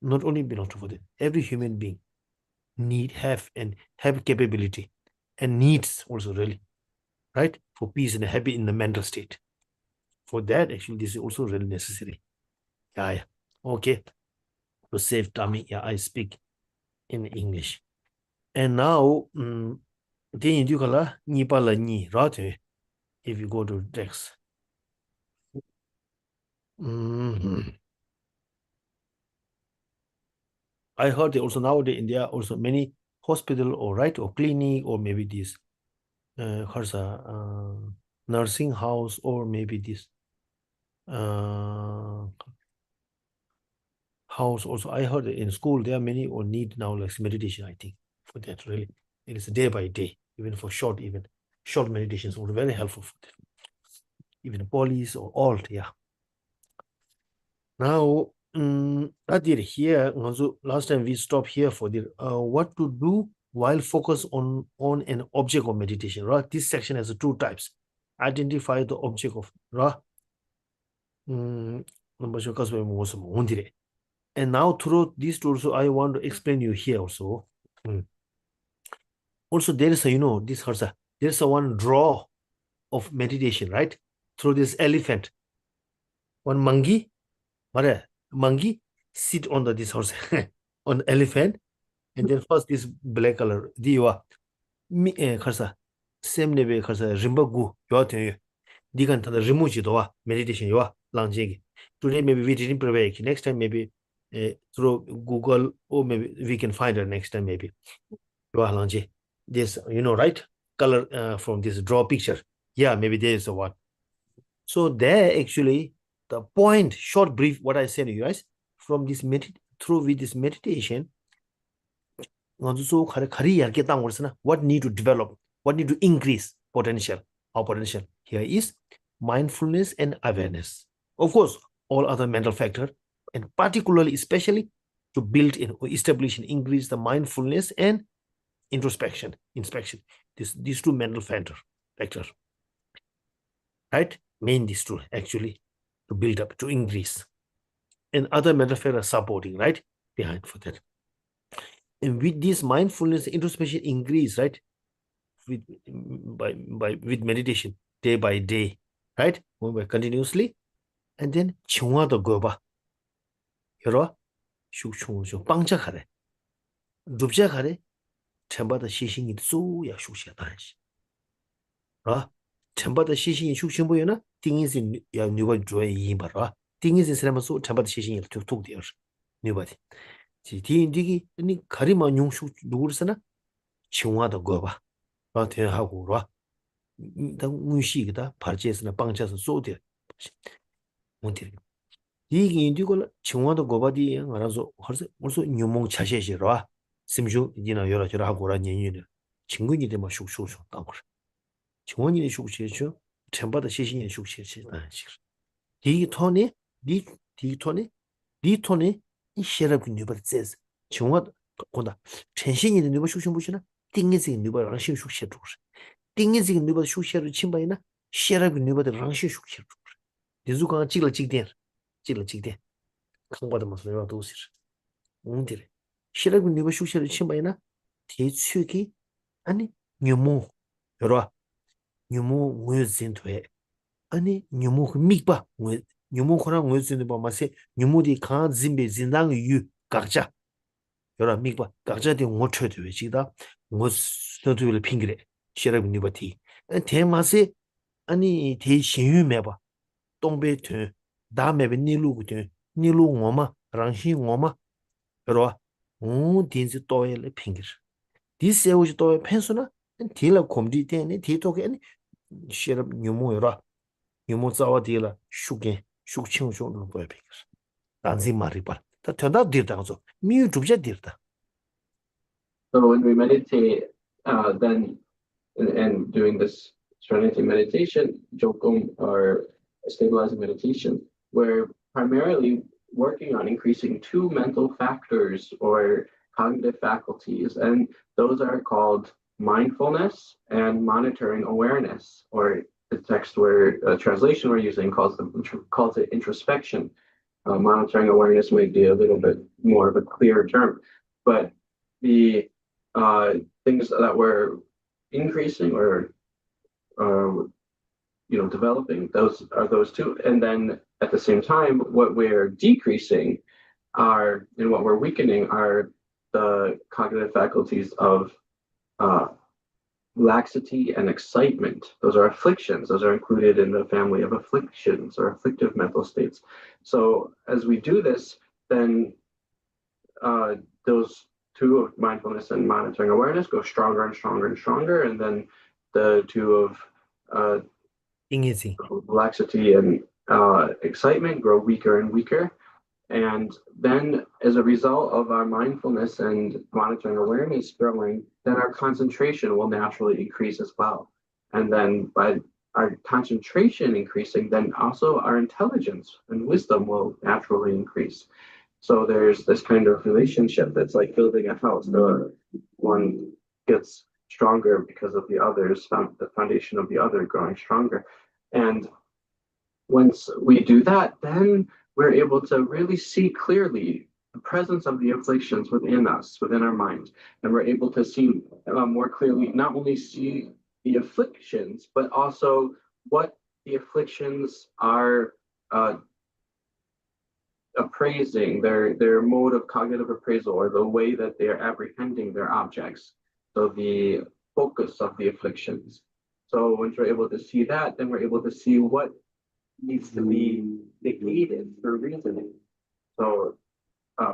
Not only belongs to the, every human being have capability and needs also, really, right, for peace and happy in the mental state. For that, actually, this is also really necessary. Yeah. Okay. To save time, I speak in English. And now, if you go to text. I heard also nowadays in India also many hospital or clinic or maybe this nursing house or maybe this house also. I heard in school there are many or need now like meditation, I think, for that. Really, it is day by day, even for short meditations are very helpful for that. Even police or alt, yeah. Now, I did here. Also, last time we stopped here for the what to do while focus on an object of meditation. Right. This section has two types. Identify the object of right. And now through these tools, I want to explain you here also. Also, there is a this there's a one draw of meditation, right? Through this elephant, one monkey. What monkey sit on this horse on elephant, and then first this black color diwa mi same nebe rimba gu yo te digan ta remove do meditation yo langjegi. Today maybe we didn't prepare. Next time maybe through Google or maybe we can find it next time maybe. This right color from this draw picture. Yeah, maybe there is a one. So there actually the point, short brief, what I said to you guys, from this with this meditation, what need to develop, what need to increase potential, our potential here is mindfulness and awareness. Of course, all other mental factors, and particularly, especially to build in or establish and increase the mindfulness and inspection. These two mental factors, right? Main these two actually to build up, to increase. And other mental factors supporting, right? Behind for that. And with this mindfulness, introspection increase, right? With meditation, day by day, right? Continuously. And then chungwa the goba. Yoro, shuk chung shuk pangcha khare. Dubja khare, chamba the shishing it so ya shuk shatansh. Chamba the shishing shuk chumbo yana, things in ya nuba joy yimba. Things in cinema so chamba the shishing to took the earth. Nobody. 디인디기 아니 가리마 용수 누구르서나 청와도 거봐 하고 와 당 문시기다 발제스나 방차서 쏘대 뭔데 이게 인디고 청와도 거봐디 알아서 벌써 뉴몽 차셰시로 심주 이나 여러 저러 하고라 년년에 친구니 되면 슉슉슉 땅거 청원이 슉슉슉 템바다 시신이 슉슉슉 이 톤이 이 톤이 이 셔럽 뉴버 세스 정화 건다 전신이 뉴버 슈슈 보시나 띵이지 뉴버랑 슈슈 셔도 띵이지 뉴버 슈슈를 침바이나 셔럽 뉴버들 랑슈 슈슈 디주가 찍을 강바다 마스가 도시 온들 셔럽 뉴버 슈슈를 침바이나 대추기 아니 뉴모 여러 뉴모 무진도에 아니 뉴모 미바 뉴모코랑 무슨 뭐 마세 뉴모디 칸 짐베 진당 유 각자 여러 미바 각자디 못쳐도 지다 무슨도를 핑그레 시럽 뉴버티 대마세 아니 대신유 매바 동베트 다메베 니루고데 니루 오마 랑시 오마 여러 딘지 또엘 핑그레 디세우지 또 펜스나 딜라 콤디 데네 디토게 아니 시럽 뉴모 여러 뉴모 자와디라 슈게 슈칭쇼는 거야 베기스 단지 말이봐 다 된다 dir다서 미유 줍자 dir다. So when we meditate, then and doing this serenity meditation, jokum or stabilizing meditation, where primarily working on increasing two mental factors or cognitive faculties, and those are called mindfulness and monitoring awareness, or the text where translation we're using calls it introspection. Monitoring awareness may be a little bit more of a clear term, but the things that we're increasing or developing, those are those two, and then at the same time, what we're decreasing are and what we're weakening are the cognitive faculties of uh, laxity and excitement. Those are afflictions. Those are included in the family of afflictions or afflictive mental states. So as we do this, then those two of mindfulness and monitoring awareness go stronger and stronger and stronger, and then the two of laxity and excitement grow weaker and weaker. And then, as a result of our mindfulness and monitoring awareness growing, then our concentration will naturally increase as well. And then, by our concentration increasing, then also our intelligence and wisdom will naturally increase. So there's this kind of relationship that's like building a house. The one gets stronger because of the others, the foundation of the other growing stronger. And once we do that, then we're able to really see clearly the presence of the afflictions within us, within our mind. And we're able to see more clearly, not only see the afflictions, but also what the afflictions are appraising, their mode of cognitive appraisal, or the way that they are apprehending their objects. So the focus of the afflictions. So once we're able to see that, then we're able to see what needs to be negated through reasoning. So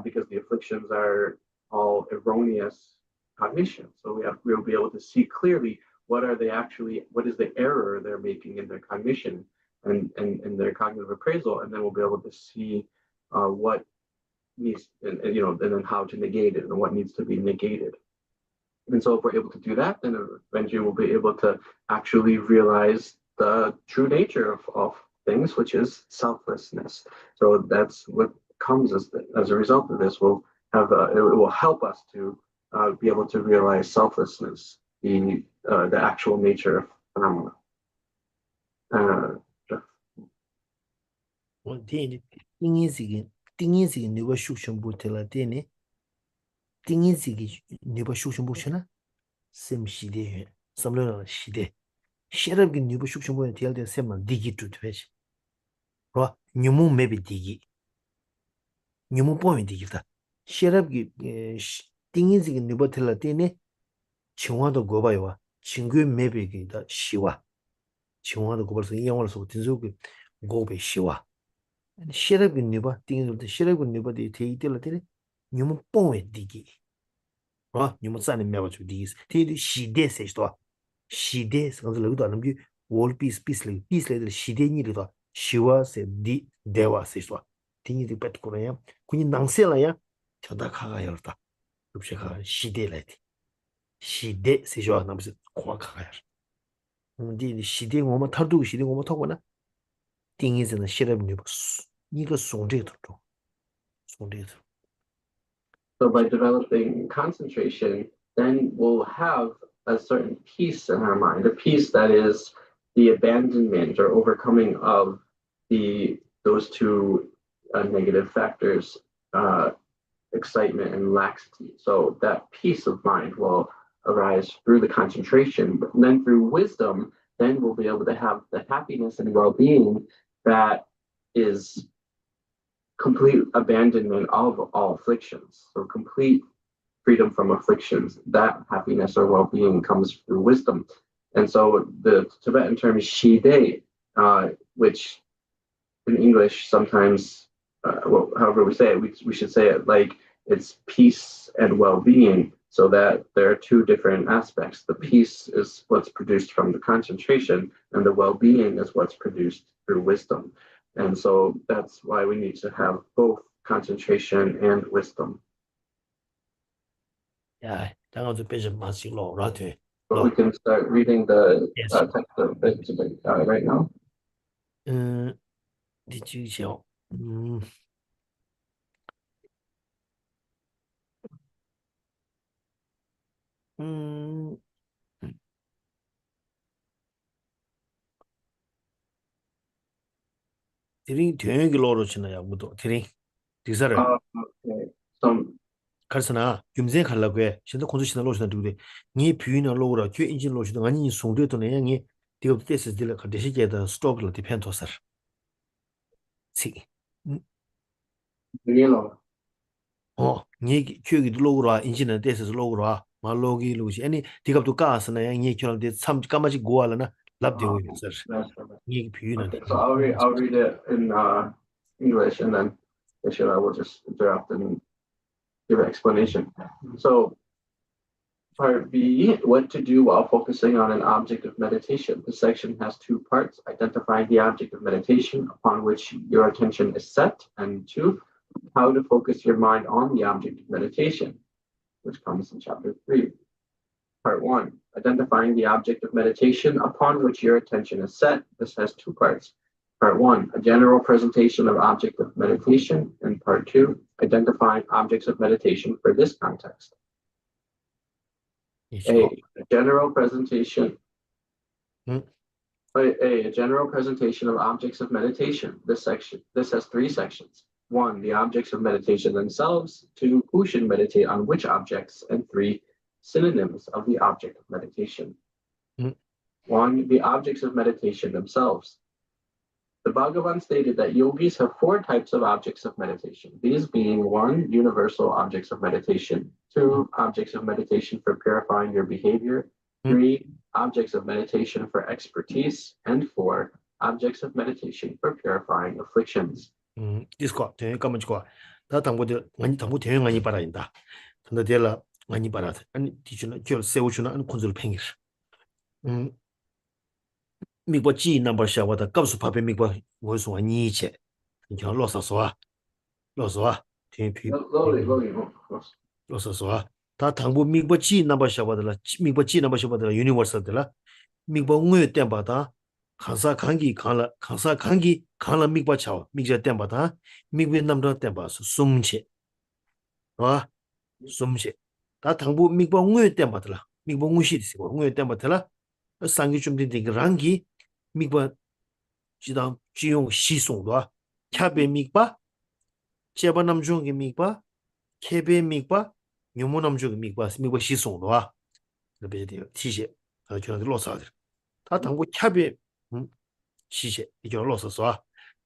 because the afflictions are all erroneous cognition. So we'll be able to see clearly what is the error they're making in their cognition and their cognitive appraisal, and then we'll be able to see what needs and then how to negate it and what needs to be negated. And so if we're able to do that, then eventually we'll be able to actually realize the true nature of things, which is selflessness. So that's what comes as a result of this. It will help us to be able to realize selflessness, the actual nature of phenomena. 我听的定义这个你把修全部提了点呢，定义这个你把修全部去了，什么时代远，什么样的时代，现在个你把修全部提了点什么地基主的是吧？你们没被地基，你们不没地基的，现在个定义这个你把提了点呢，情况都过吧有啊，情况没被给的希望，情况都过吧是因为我说听说个过被希望。现在个你把定义的，现在个你把的提一点了点呢，你们不会地基。你们站的没有就第一，第一时代谁说？时代是讲是楼道那么就我比来的时代你里头，修啊是的对哇谁说？第一的不过来呀，可你能些了呀，叫他看看要的，是不是看时代来的？时代谁说？那不是夸看呀？的时代我们他都时代我们讨过呢，定义是呢，现在你不一个送这头中，送这头。So by developing concentration, then we'll have a certain peace in our mind, a peace that is the abandonment or overcoming of those two negative factors, excitement and laxity. So that peace of mind will arise through the concentration, but then through wisdom, then we'll be able to have the happiness and well-being that is complete abandonment of all afflictions. So complete freedom from afflictions. That happiness or well-being comes through wisdom. And so the Tibetan term is shide, which in English sometimes, however we say it, we should say it like it's peace and well-being, so that there are two different aspects. The peace is what's produced from the concentration, and the well-being is what's produced through wisdom. And so that's why we need to have both concentration and wisdom. Yeah, so we can start reading the yes. Text of right now. 第九条， 음, 드링 되게 로로 치나야 뭐도 드링 디사를 Okay. Some 가르스나 김제 갈라고 해. 신도 콘수시나 로시나 두데 니 뷰이나 로라 큐 인진 로시도 아니 송되도네 양이 디업 테스트들 가데시게다 스톡을 디펜토서 시 vanilla. 니 큐기 로그라 인진은 테스트 로그라 말로기 로시 아니 디갑도 가스나 양이 큐런데 참 까마지 고알나 랍데고 있어 That's perfect. 니 뷰이나 Okay, so I'll read it in English, and then I will just interrupt and give an explanation. So part B, what to do while focusing on an object of meditation. This section has two parts: identifying the object of meditation upon which your attention is set, and two, how to focus your mind on the object of meditation, which comes in chapter 3. Part 1, identifying the object of meditation upon which your attention is set. This has two parts. Part 1, a general presentation of object of meditation, and part 2, identifying objects of meditation for this context. A general presentation. Hmm. A general presentation of objects of meditation. This has three sections. 1, the objects of meditation themselves. 2, who should meditate on which objects. And 3, synonyms of the object of meditation. 1, the objects of meditation themselves. The Bhagavan stated that yogis have 4 types of objects of meditation, these being 1, universal objects of meditation, 2, objects of meditation for purifying your behavior, 3, objects of meditation for expertise, and 4, objects of meditation for purifying afflictions. 디스코 대응 까만 주고 다 당보들 많이 당보 대응 많이 받아인다. 근데 데라 많이 받아. 아니 디주나 겨 세우주나 안 콘솔 팽이. 미국 지 넘버 샤와다 값수 파베 미국 뭐서 아니체. 이거 로서서와 로서와 대피 로서서와 다 당보 미국 지 넘버 샤와다 미국 지 넘버 샤와다 유니버설들라 미국 응외 때마다 강사 강기 강라 미국 차와 미국 때마다 미국 남도 때마다 숨체 와 숨체 다 당보 미국 응외 때마다 미국 응시 있어 응외 때마다 상기 좀 되는 랑기 미국 지당 지용 시송도 캬베 미국 제바 남중의 미국 케베 미국 묘모 남중의 미국 시송도 그렇게 돼요 티제 저는 로사들 다 당고 캬베 시제 이거 로서서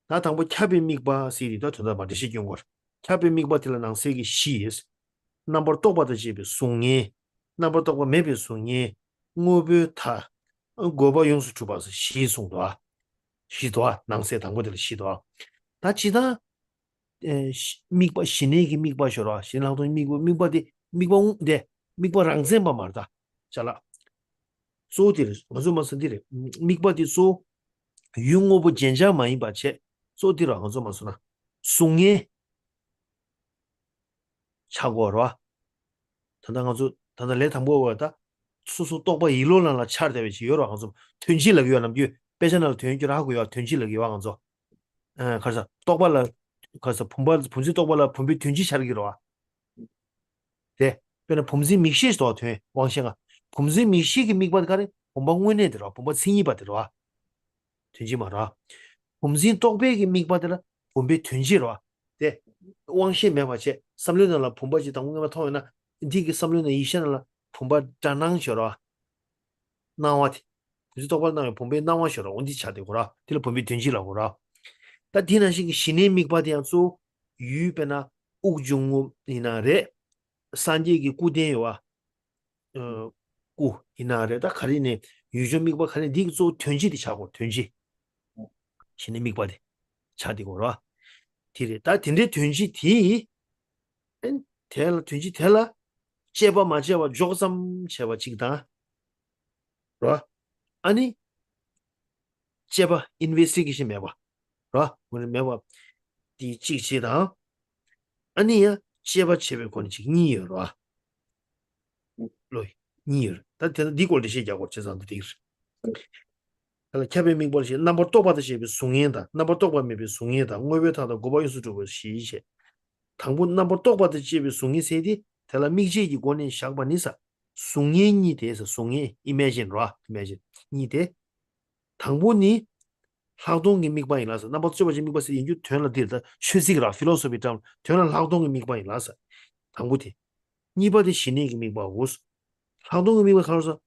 다 당고 캬베 미국 시리도 전다 받으시 용거 캬베 미국들은 세기 시스 넘버 또 받으 집에 송이 넘버 또 매비 송이 뭐부터 고바 용수 주바서 시송도 시도아 낭세 당고들 시도 다 지다 미국 신내기 미국셔라 신랑도 미국데 미국 랑셈바 말다 잘라 소디를 어좀만선디를 미국디 소 융오부 젠자 많이 받체 소디라 어좀만서나 송에 차고라 단단하죠 단단 레탕보고다 수수 똑바 일로나라 차르되지 여러 가서 튼실을 위한 비 배전을 되는줄 하고요 튼실을 위한서 그래서 똑발라 그래서 분지 똑발라 분비 튼지 차르기로 와 네, 그는 범지 믹시스도 돼 왕생아 범지 믹시기 믹바드 가래 본방원에 들어 본방 신이 받으러 와 튼지 마라 범지 똑배기 믹바드라 본비 튼지로 와 네, 왕신 매마체 삼륜을 본바지 당군가 통하나 디기 삼륜의 이신을 본바 장낭셔로 나와티 그래서 똑발 나면 본비 나와셔로 언제 차되고라 딜 본비 튼지라고라 다 디나식 신의 믹바디안소 유베나 옥중이나레 산지기 꾸데와 꾸 이나레다 가리네 유저믹바 가리 닉조 튼지디 차고 튼지 신의 믹바디 차디고라 디레 다 딘데 튼지 디 텔 튼지 텔라 제바 마제와 조삼 제바 직다 라 아니 제바 인베스티게이션 매봐 라 오늘 매봐 디 직시다 아니야 제바 제베 권지 니여라 로이 니여 다 디골데 시작고 제산도 디르 그 캐베 미볼시 넘버 또 받으시 송이다 넘버 또 받으면 송이다 뭐베타도 고바유수 주고 시시 당분 넘버 또 받으시 송이 세디 텔라 미지기 권인 샹바니사 송예 니 대해서 송예 imagine 라 imagine 니대 당분이 학동의 미관이라서 나부터 저번 미관에서 인주 되는 데다 취직이라 필로소피 좀 되는 학동의 미관이라서 당부티 니버디 신이 미관고 학동의 미관 가서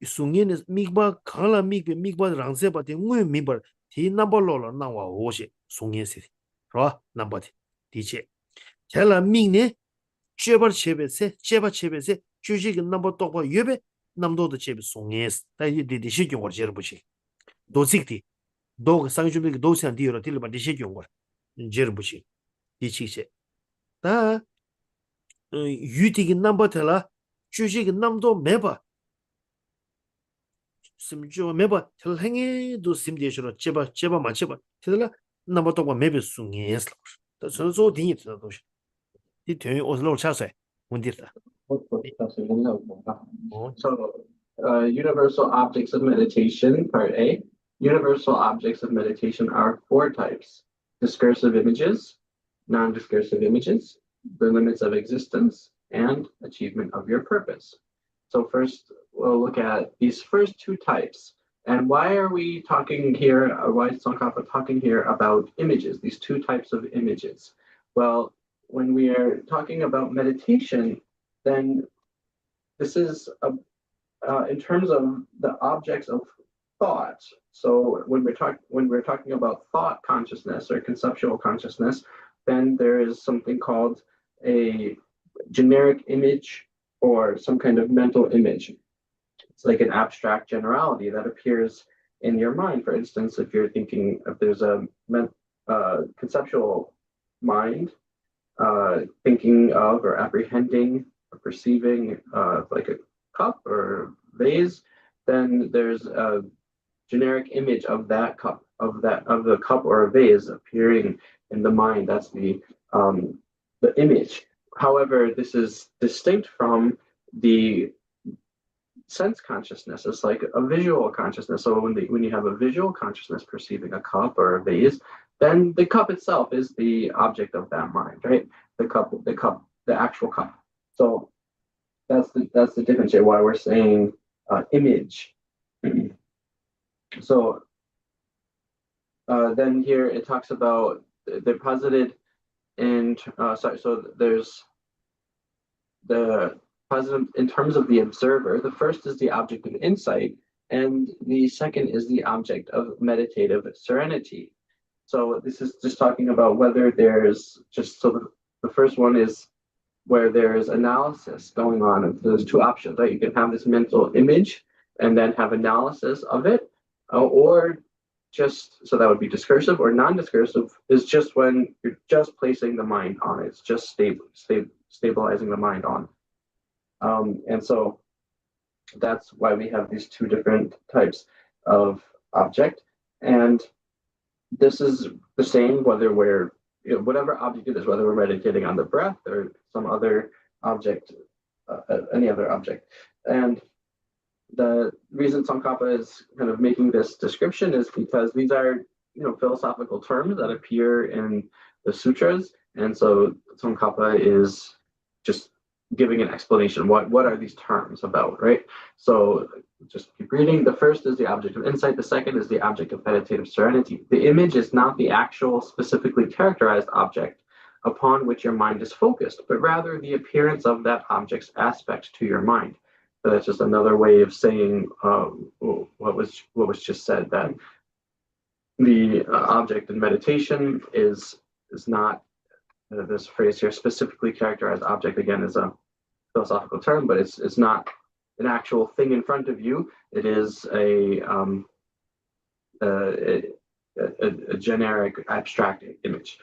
송예는 미관 강라 미관 랑세바디 뭐 미버 디 넘버로로 나와 오시 송예시 라 넘버디 디체 텔라 미네 제바 체베세 주식 넘버 똑바 예베 남도도 제베 송예스 다이 디디시 경고 제르부시 도식티 도가 상주비 도시한 디로 딜바 디시 경고 제르부시 디치세 다 유디기 넘버텔라 주식 남도 매바 심지어 매바 텔행에도 심디셔로 제바 맞제바 텔라 넘버 똑바 매베 송예스 저저 디니트다 도시 디 되게 오슬로 차세 문디다 So, universal objects of meditation, part A. Universal objects of meditation are four types: discursive images, non-discursive images, the limits of existence, and achievement of your purpose. So first, we'll look at these first two types. And why are we talking here, or why is Tsongkhapa talking here about images, these two types of images? Well, when we are talking about meditation, then this is in terms of the objects of thought. So when we're talking about thought consciousness or conceptual consciousness, then there is something called a generic image or some kind of mental image. It's like an abstract generality that appears in your mind. For instance, if you're thinking, if there's a conceptual mind thinking of or apprehending or perceiving like a cup or vase, then there's a generic image of that cup, of the cup or a vase appearing in the mind. That's the image. However, this is distinct from the sense consciousness. It's like a visual consciousness. So when you have a visual consciousness perceiving a cup or a vase, then the cup itself is the object of that mind, right? The actual cup. So that's the difference here, why we're saying image. So then here it talks about they're posited in so there's the positive in terms of the observer. The first is the object of insight, and the second is the object of meditative serenity. So this is just talking about whether there's just the first one is where there's analysis going on. And there's two options, right? You can have this mental image and then have analysis of it, or just, so that would be discursive, or non-discursive is just when you're just placing the mind on it. It's just stabilizing the mind on. And so that's why we have these two different types of object. And this is the same whether we're, whatever object it is, whether we're meditating on the breath or some other object, any other object. And the reason Tsongkhapa is kind of making this description is because these are, philosophical terms that appear in the sutras. And so Tsongkhapa is just giving an explanation. What are these terms about, right? So just keep reading. The first is the object of insight. The second is the object of meditative serenity. The image is not the actual specifically characterized object upon which your mind is focused, but rather the appearance of that object's aspect to your mind. So that's just another way of saying what was just said, that the object in meditation is not, this phrase here, specifically characterized object, again, is a philosophical term, but it's not an actual thing in front of you. It is a generic abstract image.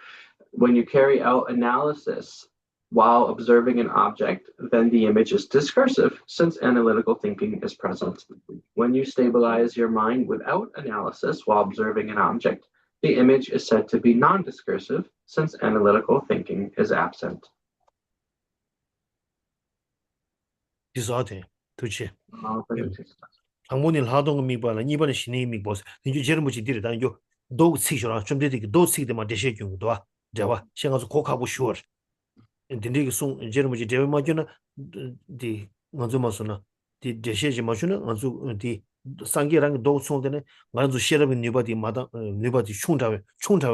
When you carry out analysis while observing an object, then the image is discursive, since analytical thinking is present. When you stabilize your mind without analysis while observing an object, the image is said to be non-discursive, since analytical thinking is absent. 디서한테 도치 항문일 하동 미발은 이번에 신의 미보스 이제 제일 무지 디르다 요 도 시셔라 좀 되게 도 시데만 되셔 경우도 제가 생각서 고카고 슈어 인디게 송 제일 무지 제일 먼저는 디 먼저 마서나 디 제시지 마주나 먼저 디 상계랑 도 총되네 먼저 시럽이 니바디 마다 니바디 총자we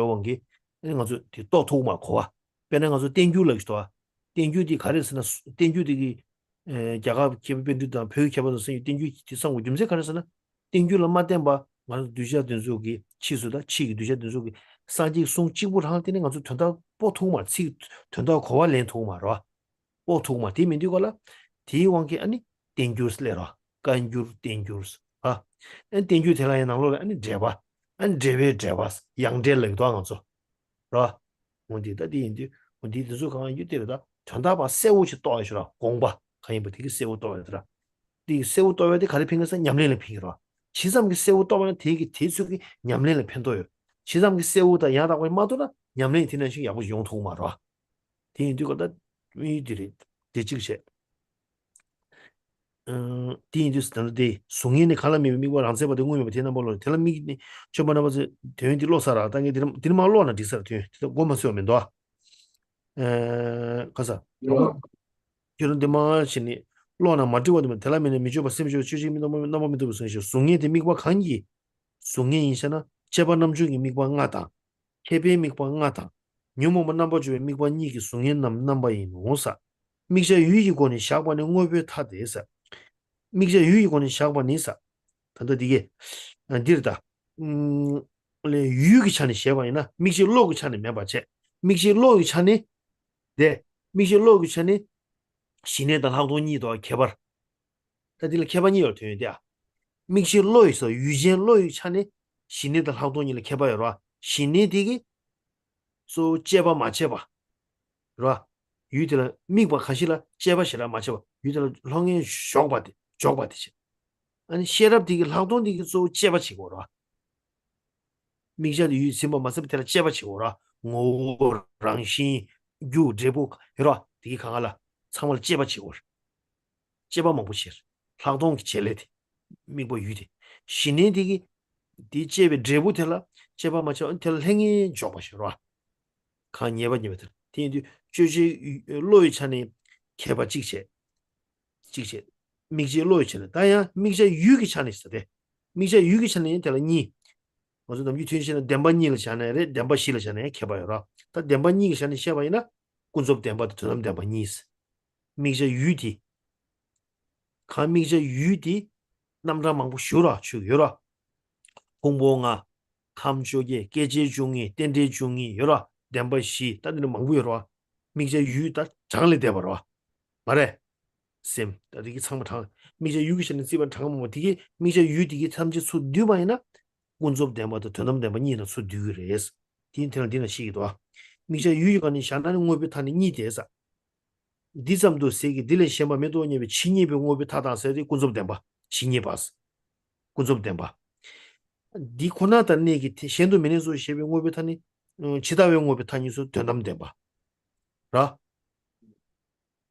원기 먼저 디 도토마 코아 배는 먼저 땡규를 또 땡규디 가르스나 땡규디 자가 기빈디다 표 개발해서 땡규 상우 좀세 가르스나 땡규를 맞된 봐 먼저 두셔 된속이 치수다 치기 두셔 된속이 상지 송 지구를 때는 먼저 된다 보통마 치 된다 고와 렌토마로 보통마 디민디고라 디왕게 아니 dangerous lera dangerous en dangerous tela yana lo ani jeba an jebe jebas yang de le do ngzo ro mondi da di indi mondi de zo kan yu de da 전다 봐 세우 치 또 하시라 공바 가이 뭐 되게 세우 또 하더라 이 세우 또 해야 가리 핑에서 냠내는 핑이라 지삼기 세우 또는 되게 대수기 냠내는 편도요 지삼기 세우다 야다고 마도나 냠내는 되는 식 야부 용통 말아 디인디가 위들이 대직세 디인디스던데 송인의 칼람이 미고 란세바 등고미 되는 걸로 텔미니 저번에 버서 대인디 로사라 당에 디르마로나 디서 또 고마스요면도 가서 이런 데마신이 로나 마디고도 텔라미는 미주바 심주 주지미 너무 믿어 무슨 송인의 미고 간기 송인 인사나 제반남 중에 미고 nga다 케베 미고 nga다 뉴모 넘버 주에 미고 니기 송인 넘버인 오사 미제 유이고는 샤관의 응업에 타대서 미제 유이고는 샤관이사 단도 이게 디르다 원래 유익이 차는 샤관이나 미제 로그 차는 매바체 미제 로그 차네 네 미제 로그 차네 신에다 하도 니도 개발 다들 개발이 어떻게 미제 로에서 유전 로이 차네 신에다 하도 니를 개발해라 신에디기 소 제바 마체바 그라 유들 미과 가시라 제바시라 마체바 유들 롱에 쇼바디 아니 셰럽디기 라우돈디기 소 제바치고라 미자디 유심바 마스비텔 제바치고라 오랑시 유제부 이라 디기 강알라 참을 제바치고 제바만 보시 라우돈 젤레디 미고 유디 신네디기 디제베 제부텔라 제바마쳐 언텔 행이 줘보시라 간 예바님들 디디 주지 로이찬이 개바 직세 미제 로이찬 다야 미제 유기 찬이 있어대 미제 유기 찬이 될니 어서 좀 유튜브에는 덴바니를 샤네레 덴바시를 샤네 개바요라 다 덴바니가 샤네 샤바이나 군접 덴바도 좀 덴바니스 미제 유디 간 미제 유디 남자 망부 쇼라 추요라 공봉아 감쪽에 깨제 중이 덴데 중이 요라 덴바시 다들 망부요라 미제 유다 장을 대버라 말해 셈 다르기 상부터 미제 유기신의 집안 장모 되게 미제 유디기 참지 수 뉴바이나 군접 데모도 더넘 데모니는 수 뉴레스 딘테는 디는 시기도 미제 유기관이 샤나는 응업이 타는 니데서 디sam도 세기 딜레 셴바 메도니베 친이베 응업이 타다서디 군접 데모 친이바스 군접 데모 디코나다 네기 셴도 메네소 셰베 응업이 타니 지다외 응업이 타니서 더넘 데모 라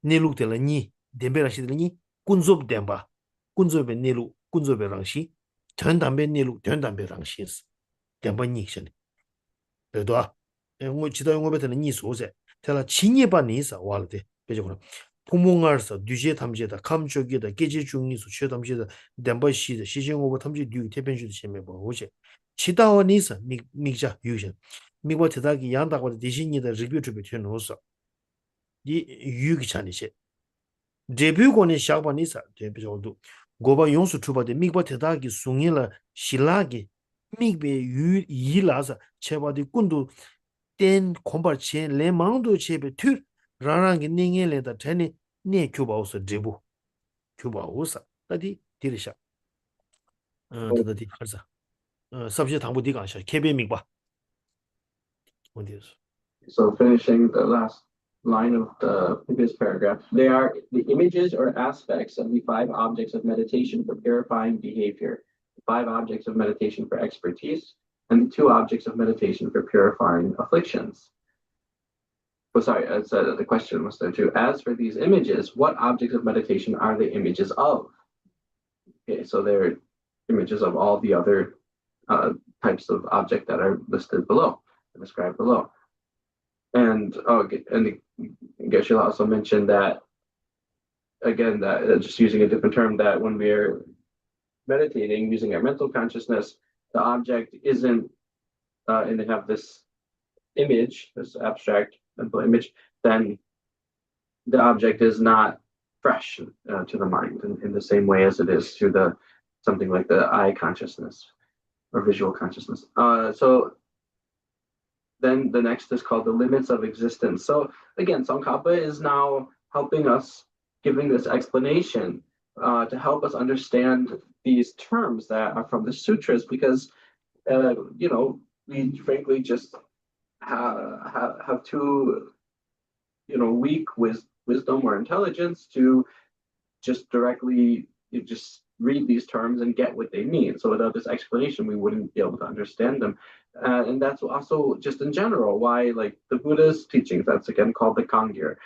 네룩텔라 니 덴베라시들니 군접 덴바 군접의 네루 군접의 랑시 전담배 네루 전담배 랑시스 덴바닉션 그래도 뭐 지도 용어베트는 니 소세 테라 진예바 니사 와르데 베저고 부몽알서 뉴제 탐제다 감쪽이다 계지 중이수 최담제다 덴바시다 시정오버 탐제 뉴 대변주도 셈에 보고제 지다와 니사 미자 유션 미고 대다기 양다고 대신이다 리뷰 좀 해놓으서 이 유기 찬이시 데뷔권의 샤바니사 데뷔조도 고바 용수 투바데 미바 대다기 숭이라 실라기 미베 유 이라서 제바디 군도 된 콤바체 레망도 제베 투 라랑기 닝엘레다 테니 네 큐바우스 데부 큐바우스 다디 디르샤 다디 할사 서비스 당부 디가샤 케베 미바 어디서 So finishing the last line of the previous paragraph, they are the images or aspects of the 5 objects of meditation for purifying behavior, the 5 objects of meditation for expertise, and the 2 objects of meditation for purifying afflictions. Oh, sorry, the question was there too. As for these images, what objects of meditation are the images of? Okay, so they're images of all the other types of object that are listed below, described below. And Geshe-la also mentioned that again, that just using a different term, that when we're meditating using our mental consciousness, the object isn't, and they have this image, this abstract mental image, then the object is not fresh to the mind in the same way as it is to the something like the eye consciousness or visual consciousness. So then the next is called the limits of existence. So again, Tsongkhapa is now helping us, giving this explanation to help us understand these terms that are from the sutras, because we frankly just have too weak wisdom or intelligence to just directly just read these terms and get what they mean. So without this explanation, we wouldn't be able to understand them. And that's also just in general why, like, the Buddha's teachings, that's again called the Kangyur,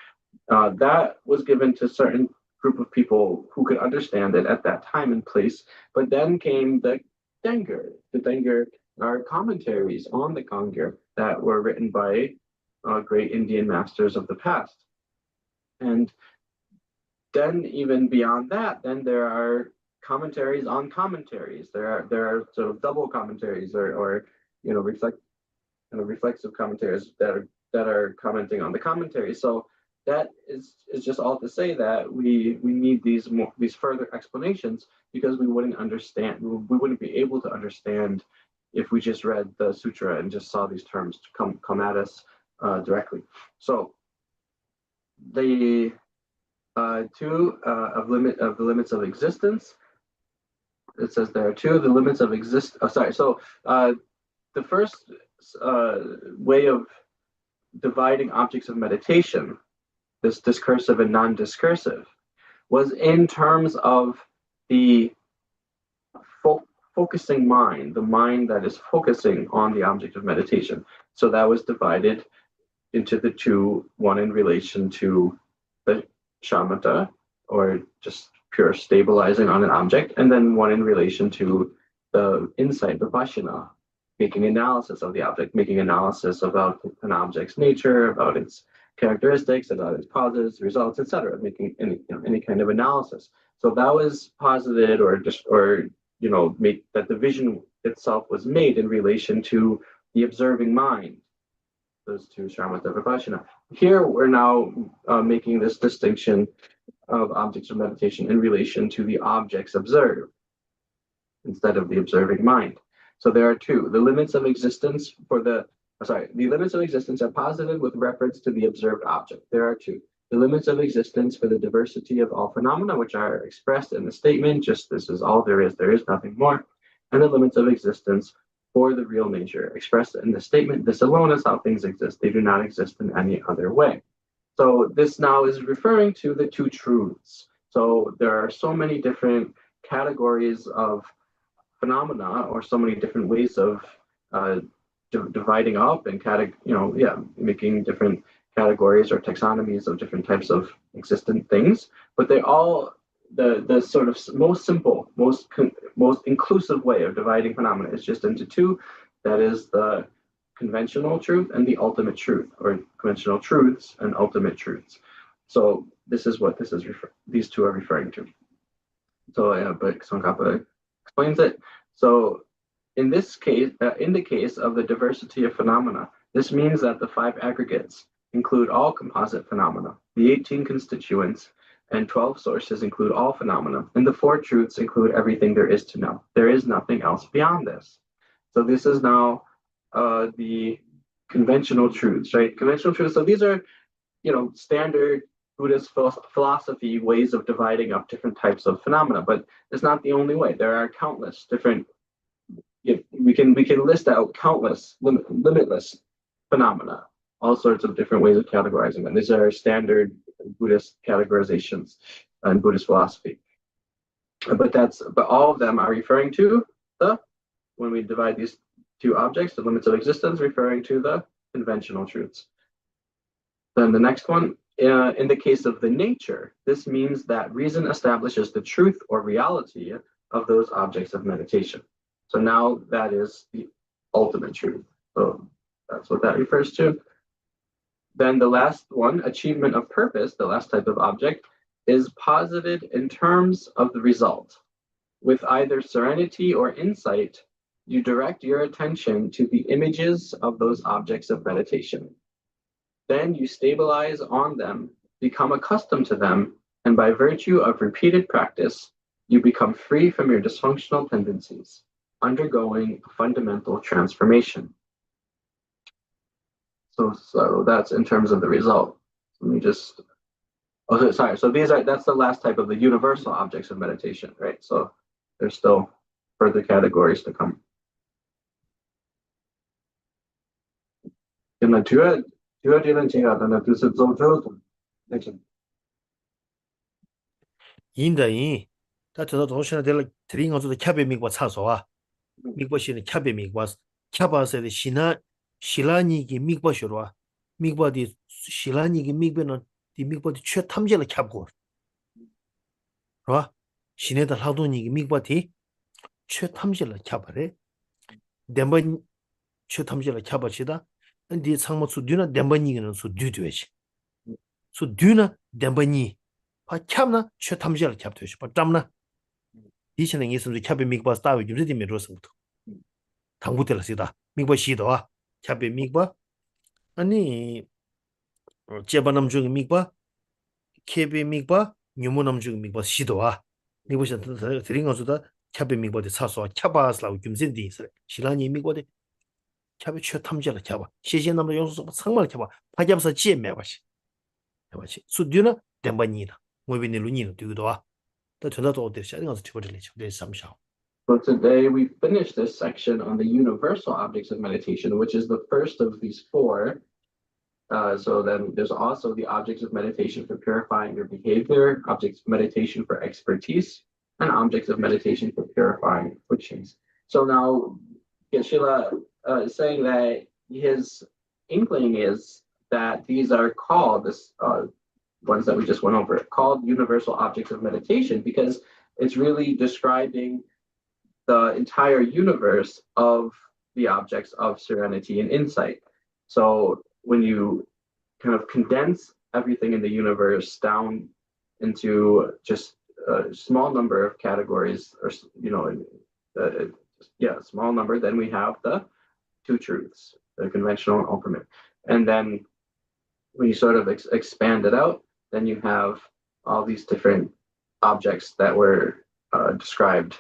that was given to certain group of people who could understand it at that time and place. But then came the Dengur. The Dengur are commentaries on the Kangyur that were written by great Indian masters of the past. And then even beyond that, then there are commentaries on commentaries. There are sort of double commentaries or reflexive commentaries that are commenting on the commentary. So that is just all to say that we need these further explanations, because we wouldn't be able to understand if we just read the sutra and just saw these terms come at us directly. So the two of the limits of existence. It says there are two of the limits of So the first way of dividing objects of meditation, this discursive and non-discursive, was in terms of the focusing mind, the mind that is focusing on the object of meditation. So that was divided into the two, one in relation to the shamatha, or just pure stabilizing on an object, and then one in relation to the insight, the vipassana, making analysis of the object, making analysis about an object's nature, about its characteristics, about its causes, results, etc., making any kind of analysis. So that was posited, make that the vision itself was made in relation to the observing mind, those two, shamatha, vipassana. Here we're now making this distinction of objects of meditation in relation to the objects observed instead of the observing mind. So there are two. The limits of existence the limits of existence are posited with reference to the observed object. There are two. The limits of existence for the diversity of all phenomena, which are expressed in the statement, just this is all there is nothing more. And the limits of existence for the real nature, expressed in the statement, this alone is how things exist. They do not exist in any other way. So this now is referring to the two truths. So there are so many different categories of phenomena, or so many different ways of dividing up and making different categories or taxonomies of different types of existent things. But they all, the sort of most simple, most inclusive way of dividing phenomena is just into two. That is the conventional truth and the ultimate truth, or conventional truths and ultimate truths. So this is what these two are referring to. So but Tsongkhapa explains it. So in this case, in the case of the diversity of phenomena, this means that the 5 aggregates include all composite phenomena, the 18 constituents and 12 sources include all phenomena, and the 4 truths include everything there is to know. There is nothing else beyond this. So this is now the conventional truths, right? Conventional truths. So these are, standard Buddhist philosophy ways of dividing up different types of phenomena, but it's not the only way. There are countless different. We can list out countless limitless phenomena, all sorts of different ways of categorizing them. These are standard Buddhist categorizations in Buddhist philosophy. But all of them are referring to when we divide these two objects, the limits of existence, referring to the conventional truths. Then the next one, in the case of the nature, this means that reason establishes the truth or reality of those objects of meditation. So now that is the ultimate truth. So that's what that refers to. Then the last one, achievement of purpose, the last type of object, is posited in terms of the result. With either serenity or insight, you direct your attention to the images of those objects of meditation. Then you stabilize on them, become accustomed to them, and by virtue of repeated practice, you become free from your dysfunctional tendencies, undergoing a fundamental transformation. So that's in terms of the result. Let me just, sorry. So that's the last type of the universal objects of meditation, right? So there's still further categories to come. 那主要这种情况呢，就是走走的那种。 인다인 다 저도 도시나 될 드린 것도 캡에 미고 차서와 미고시는 캡에 미고 캡아서의 시라니기 미고시로와 미고디 시라니기 미고는 디 미고디 최탐제를 캡고 봐 신에다 하도니기 미고디 최탐제를 캡아래 덴번 최탐제를 캡아치다 근데 상모 수dü나 덴번이는 수dü되지 수dü나 덴번이 파 캡나 최탐제를 캡되지 봐 짬나 이전에 있으면 캡에 미고 스타위 유리디 미로서부터 당부될 수다 미고 시도와 캡에 미고 아니 제반남 중에 미고 캡에 미고 뉴모남 중에 미고 시도와 미고서 드린 것보다 캡에 미고데 차서 캡아스라고 김진디 있어 신랑이 미고데 캡에 최탐제를 캡아 시신남의 용수 상말 캡아 파잡서 지에 봐시 해봐시 수dü나 덴바니다 뭐비니 루니는 되고도와 또 전화도 어때 시작한 것도 되버리죠 네 삼샤. So today we finished this section on the universal objects of meditation, which is the first of these four. So then there's also the objects of meditation for purifying your behavior, objects of meditation for expertise, and objects of meditation for purifying afflictions. So now Geshe-la is saying that his inkling is that these are called, this ones that we just went over, called universal objects of meditation because it's really describing the entire universe of the objects of serenity and insight. So when you kind of condense everything in the universe down into just a small number of categories, or small number, then we have the two truths, the conventional and ultimate. And then when you sort of expand it out, then you have all these different objects that were described,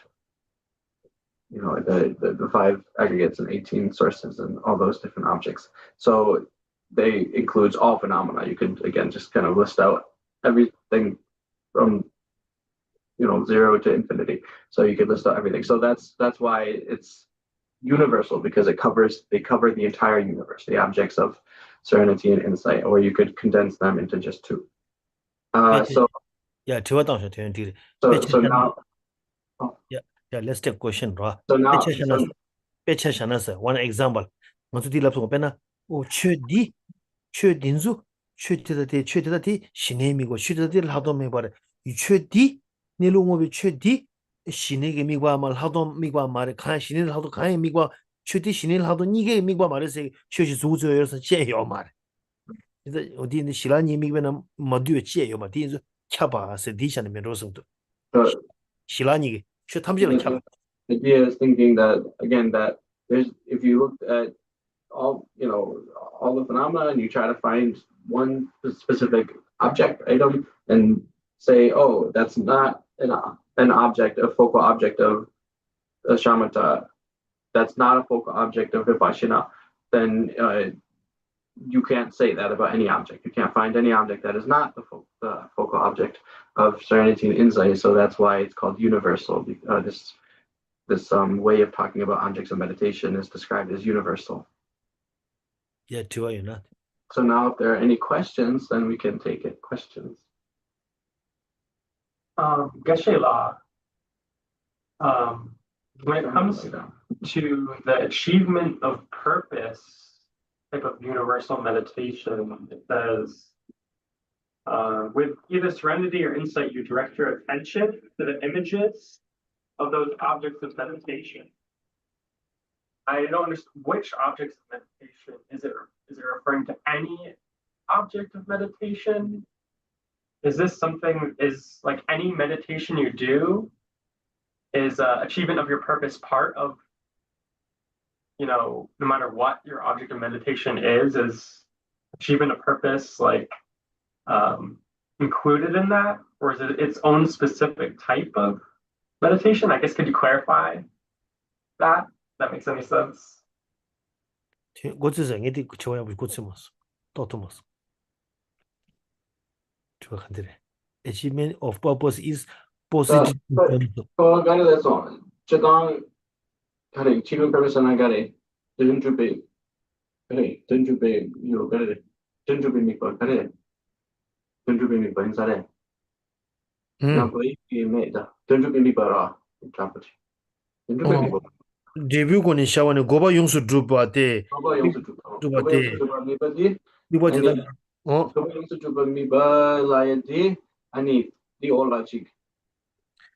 the 5 aggregates and 18 sources and all those different objects. So they includes all phenomena. You could again just kind of list out everything from 0 to infinity. So you could list out everything. So that's why it's universal, because they cover the entire universe, the objects of serenity and insight, or you could condense them into just 2. So now. Yeah, let's take a question, bro. So now, one example. Once you lapse open, chudi dinzu, chudi shinemi go, chudi hadom mebare. You chudi, nilungobi chudi, shinegi migwa mal hadom migwa mare, kan shinil hado kan migwa, chudi shinil hado nige migwa mare say, chudi zuzo yourself, cheyo mare. The Shilani migwana madu cheyo, but these kaba said Dishan Merosum. Shilani. The idea is thinking that again, that there's, if you look at all the phenomena and you try to find one specific object item and say, oh, that's not an object, a focal object of shamatha, that's not a focal object of vipassana, then you can't say that about any object. You can't find any object that is not the focal object of serenity and insight. So that's why it's called universal. This way of talking about objects of meditation is described as universal. Yeah, too, you're not. So now, if there are any questions, then we can take it. Questions. Geshe-la, when it comes to the achievement of purpose type of universal meditation, it says, with either serenity or insight, you direct your attention to the images of those objects of meditation. I don't understand which objects of meditation. Is it referring to any object of meditation? is this something, is like any meditation you do, is achievement of your purpose part of, no matter what your object of meditation is achievement of purpose like included in that, or is it its own specific type of meditation? I guess, could you clarify that? That makes any sense? 고치서 애디 저야 고치면서 또 토마스. 저 한들에. Achievement of purpose is positive. Got it. That's all. Chadang, got it. Achievement purpose, and I got it. Didn't you be? Got it. Didn't you be? You got it. Didn't you be me? Got it. Didn't you be me? Inside it. Now, please, you made that. Didn't you be me? But drop it. Didn't you be me? 데뷔 권이 샤원에 고바 용수 드루바데 고바 용수 드루바데 이거지다 고바 용수 드루바미바 라이디 아니 디 올라직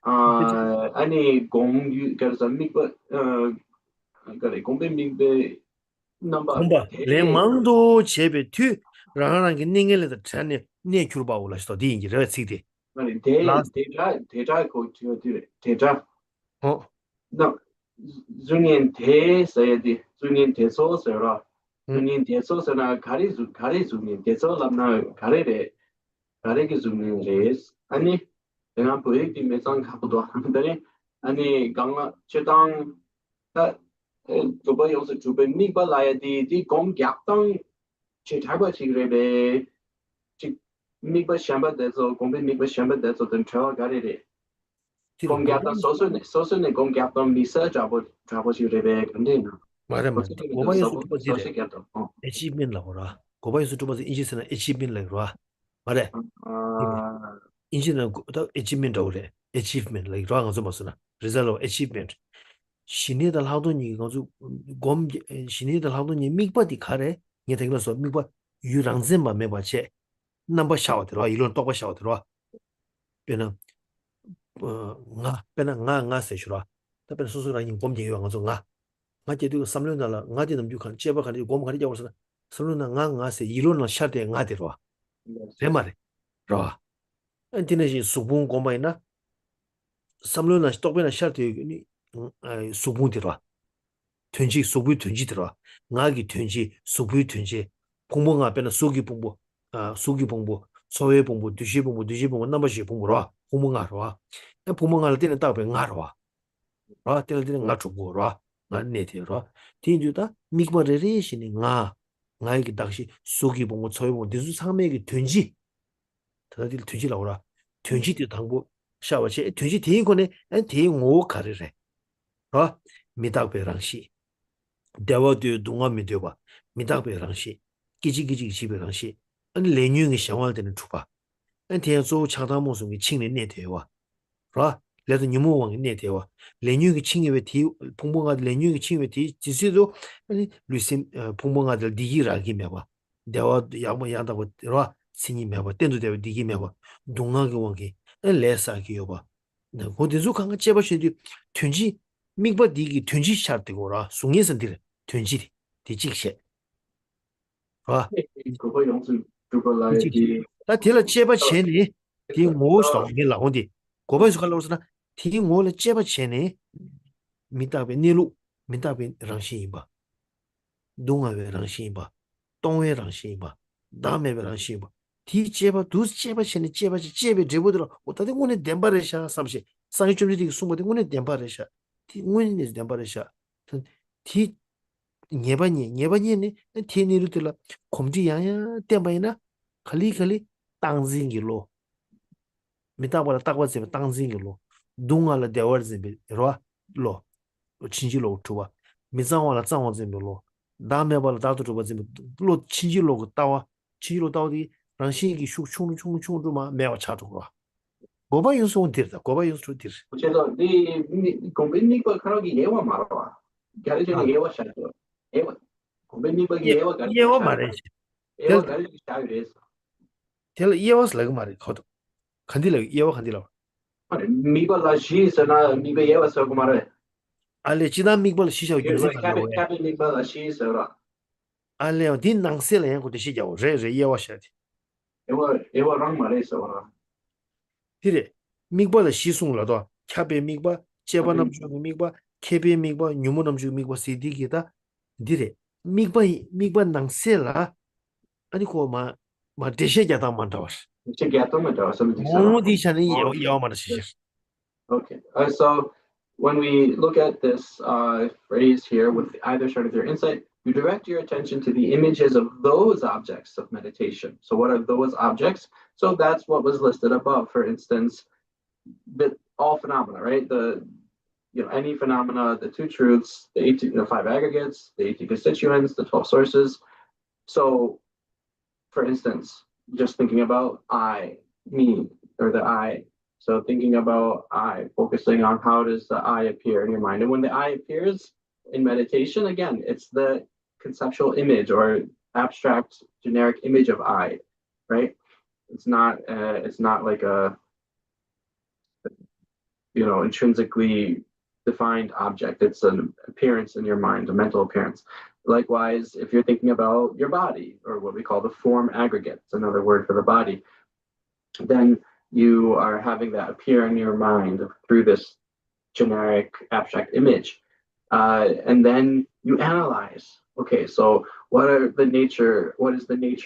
아니 공유 그래서 미바 그래 공배 미베 넘버 콤바 레망도 제베 튀 라하는 게 닝엘레다 찬네 네 큐르바 올라스도 디인지 레시디 아니 데이터 코치어 데이터 나 중년 대서야지 중년 대소서라 중년 대소서나 가리 중년 대소람나 가리게 중년 레스 아니 내가 보이기 매상 가고도 하는데 아니 강아 최당 두번 용서 두번 미발라야디 디 공격당 최타고 지그레베 지 미발 샴바데서 공배 미발 샴바데서 던 트라 가리데 공격당 소소네 공격당 미서 잡아주려베 근데 맞아 고바이스 투바지 achievement 라고라 고바이스 투바지 인지스나 achievement 라고라 맞아 인지는 achievement 라고래 achievement 라고 하는 거 맞으나 result of achievement 신이들 하더니 가지고 곰 신이들 하더니 미바디 카레 니 되면서 미바 유랑zem만 매바체 넘버 샤워들어 이런 똑바 샤워들어 변은 nga 세슈라 답변 소소라니 곰제 요한서 nga 제도 3년달라 nga 되는 비칸 제바 가지 곰 가지 잡어서 3년 nga 이론을 샤데 nga 되러 제 말에 라 엔티네지 수분 곰바이나 3년 똑배나 샤데 수분 들어 튼지 수분 튼지 들어 nga기 튼지 수분 튼지 공봉 앞에는 수기 봉부 수기 봉부 소외 봉부 두시 봉부 넘버시 봉부로 공봉하러 부모가 때는 따로 ngaro와 라 때는 nga 주고라 nga 네티로 딘주다 미그버레리시니 nga이기 당시 속이 보고 저희 보고 디수 상매기 된지 다들 되지라고라 된지도 당부 샤워체 된지 대인권에 대인오 가르래 어 미닥베랑시 대화도 동안미 되봐 미닥베랑시 기지기지 집에랑시 아니 레뉴의 상황 되는 주바 대해서 차다 모습이 친는 네대와 라 레도 니모왕 네대와 레뉴의 친이에 디 봉봉아 레뉴의 친이에 디 지시도 아니 루심 봉봉아들 디기라기 매봐 대화 야뭐 야다고 라 신이 매봐 땐도 대고 디기 매봐 동하게 왕게 레사기요 봐 고디주 강가 제바시디 튼지 미바 디기 튼지 샤르되고라 숭예선들 튼지 디직셰 아 그거 용수 두발라야지 다 딜라 제바 쳔이 디 모스도 게 라온디 고바이스 갈로스나 디 모레 제바 쳔이 미타베 니루 미타베 랑시바 동아베 랑시바 동웨 랑시바 다메베 랑시바 디 제바 두스 제바 쳔이 제베 제보들 어디다 오늘 덴바레샤 삼시 상이 좀 되게 숨어데 오늘 덴바레샤 디 오늘 덴바레샤 디 예바니네 티니르들라 콤지야야 덴바이나 칼리 땅징기로 미타보라 딱와지 땅징기로 동알라 대워즈비 로로 친지로 투와 미상와라 장와즈비로 다메발 다도르바지 로 친지로 따와 친지로 따오디 랑시기 슈충충충주마 매와 차도와 고바 윤소온 디르다 고바 윤소 디르 제가 니 공빈니가 카라기 예와 말아와 가르치는 예와 샤도 예와 공빈니가 예와 가르치 예와 말해지 예와 가르치 샤유레스 텔 예와스 라고 말해 거도 간딜라 예와 간딜라 미발라 시스나 미베 예와서 말해 알레 지단 미발 시샤 유즈 카베 미발라 시스라 알레 딘 낭셀에 고도 시샤 레 예와 샤디 예와 랑 말해서 Dire migba la shisung la do kyabe migba cheba nam ju migba kebe migba nyumu nam ju migba sidi gi da dire migba nang se la ani ko ma deshe ja da man da was mo di chani yaw ma da shi. Okay. So when we look at this phrase here with either side of your insight, you direct your attention to the images of those objects of meditation. So what are those objects? So that's what was listed above. For instance, all phenomena, right? Any phenomena, the two truths, the 18, the five aggregates, the 18 constituents, the 12 sources. So, for instance, just thinking about I, me, or the I. So thinking about I, focusing on how does the I appear in your mind. And when the I appears in meditation, again, it's the conceptual image or abstract generic image of I, right? It's not like a intrinsically defined object. It's an appearance in your mind, a mental appearance. Likewise, if you're thinking about your body, or what we call the form aggregate, it's another word for the body, then you are having that appear in your mind through this generic abstract image. And then you analyze, okay, so what is the nature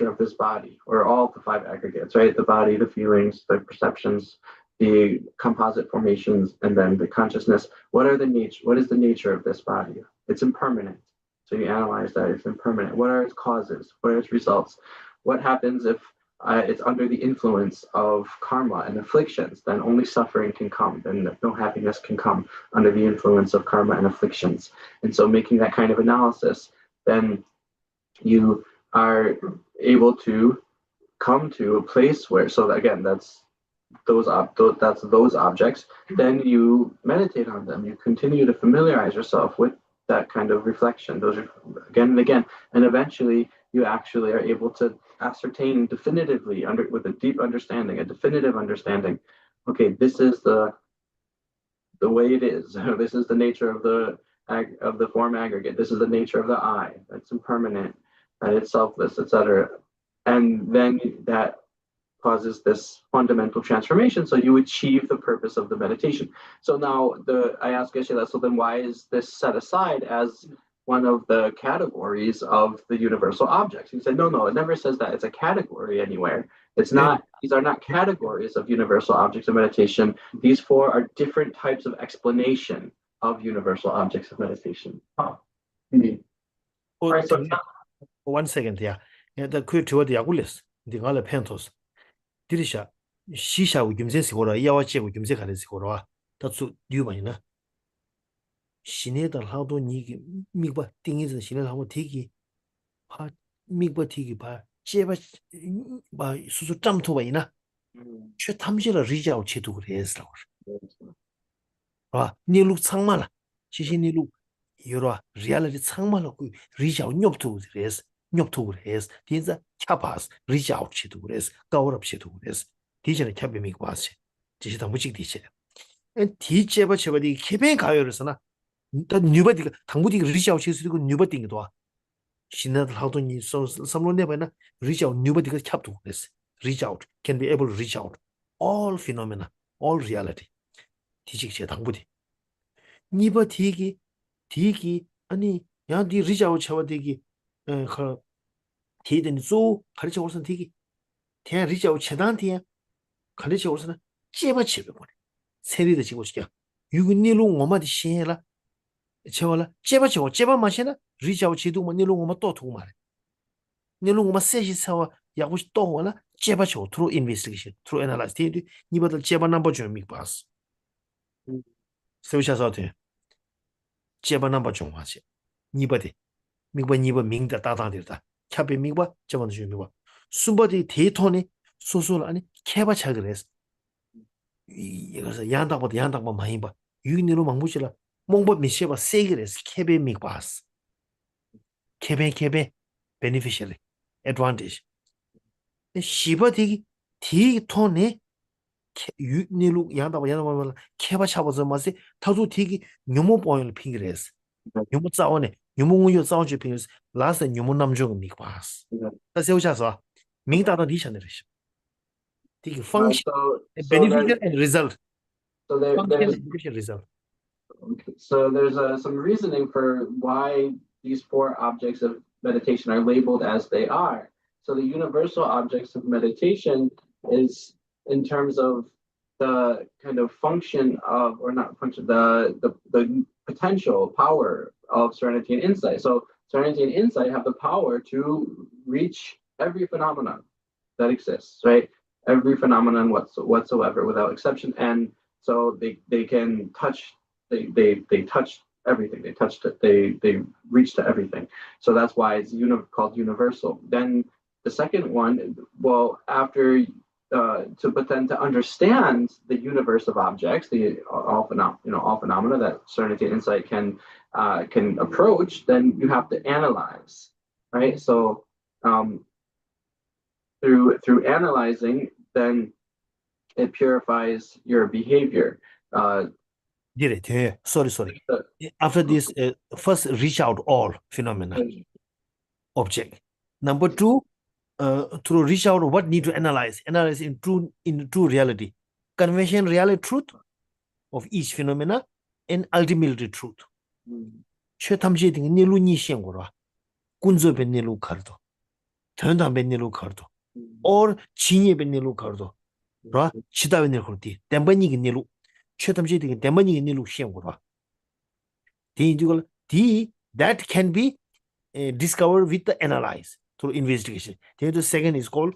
of this body, or all the five aggregates, right? The body, the feelings, the perceptions, the composite formations, and then the consciousness. What is the nature of this body? It's impermanent. So you analyze that it's impermanent. What are its causes? What are its results? What happens if it's under the influence of karma and afflictions? Then only suffering can come, and no happiness can come under the influence of karma and afflictions. And so making that kind of analysis, then you are able to come to a place where, so again, that's those objects, then you meditate on them. You continue to familiarize yourself with that kind of reflection, those are again and again, and eventually you actually are able to ascertain definitively with a deep understanding, a definitive understanding. Okay, this is the way it is. This is the nature of the form aggregate. This is the nature of the I. That's impermanent. That it's selfless, etc. And then that causes this fundamental transformation. So you achieve the purpose of the meditation. So now I asked Geshe-la, so then why is this set aside as one of the categories of the universal objects? He said, no, it never says that. It's a category anywhere. It's not, these are not categories of universal objects of meditation. These four are different types of explanation of universal objects of meditation. Indeed. Oh, Right, so 1 second, yeah. The quick to the Agulis, the Gala Pentos. Dirisha, Shisha with Gimse Sigora, Yawache with Gimse Sigora, that's what you mean. Shineda Hado Niki, Migba thing is the Shinel Tiki, Migba Tiki by Jeba by Susutam to Waina. Should Tamjila reach out to his house. Nilu Sangmala, Shishi Nilu, Yura, reality Sangmala, reach out Nyop to his. Nyop to his, these are Chapas, reach out to his, go up to his, teacher cabin make was. This the music teacher. And teach ever the keeping Kayosana. The nobody, Tambudi reach out to nobody to her. She not how to need so someone never reach out, nobody got kept to this. Reach out, can be able to reach out. All phenomena, all reality. Teaching Tambudi. Niba Tiki, Annie, Yandi reach out Chavadiki. her Tiden Zoo, Kalicha Olsen Tiki, Tian reach out Chedantia, Kalicha Olsen, Jeba Chibimon, Seri the Chigoska. You nilu Woma di Shela, Chevala, Jeba Machina, reach out Chidu Nilu Woma Totumar. Nilu Woma says how Yawish Towana, Jeba through investigation, through analysis, Niba the Jeba number Jumik pass. So shall out here. Jeba number Jumwas. Nibody. Niba Ming the Tata Dirta. Cabe Miba, Javan Jumiba. Somebody Tony, Sosul, Keba Chagres. Yanda what Yanda Mahimba. You know Mamuchila. Mongo Misheva Sagres, Kebe Migbas. Kebe, beneficiary, advantage. Shiba T Tony, you Nilu Yanda Keba Chabas, Tazu Tigi, Numo Boil Pingres. Yumuzaone, Yumu Zauji Pings, last and Yumunam Jung Mikbas. That's your chance, Ming Data Dish. The function, So beneficial and result. so there Function there's and beneficial result. so there's some reasoning for why these four objects of meditation are labeled as they are. So the universal objects of meditation is in terms of the kind of function of, or not function, the potential power of serenity and insight. So serenity and insight have the power to reach every phenomenon that exists, right? Every phenomenon whatsoever without exception. And so they can touch, they touch everything. They touched it. They reach to everything. So that's why it's called universal. Then the second one, well, after but then to understand the universe of objects, all phenomena that serenity and insight can approach, then you have to analyze, right? So through analyzing, then it purifies your behavior. Sorry. After this, first reach out all phenomena, object. Number two, through reach out, what need to analyze in true reality, conventional reality truth of each phenomena, and ultimately truth. 최탐지에 등 니루 니시행고라 군조 벤니루 카르도 전당 벤니루 카르도 or 진예 벤니루 카르도 라 치다 벤니루 카르디 덴바니 니루 최탐지에 등 덴바니 니루 시행고라 the that can be discovered with the analyze through investigation. Then the second is called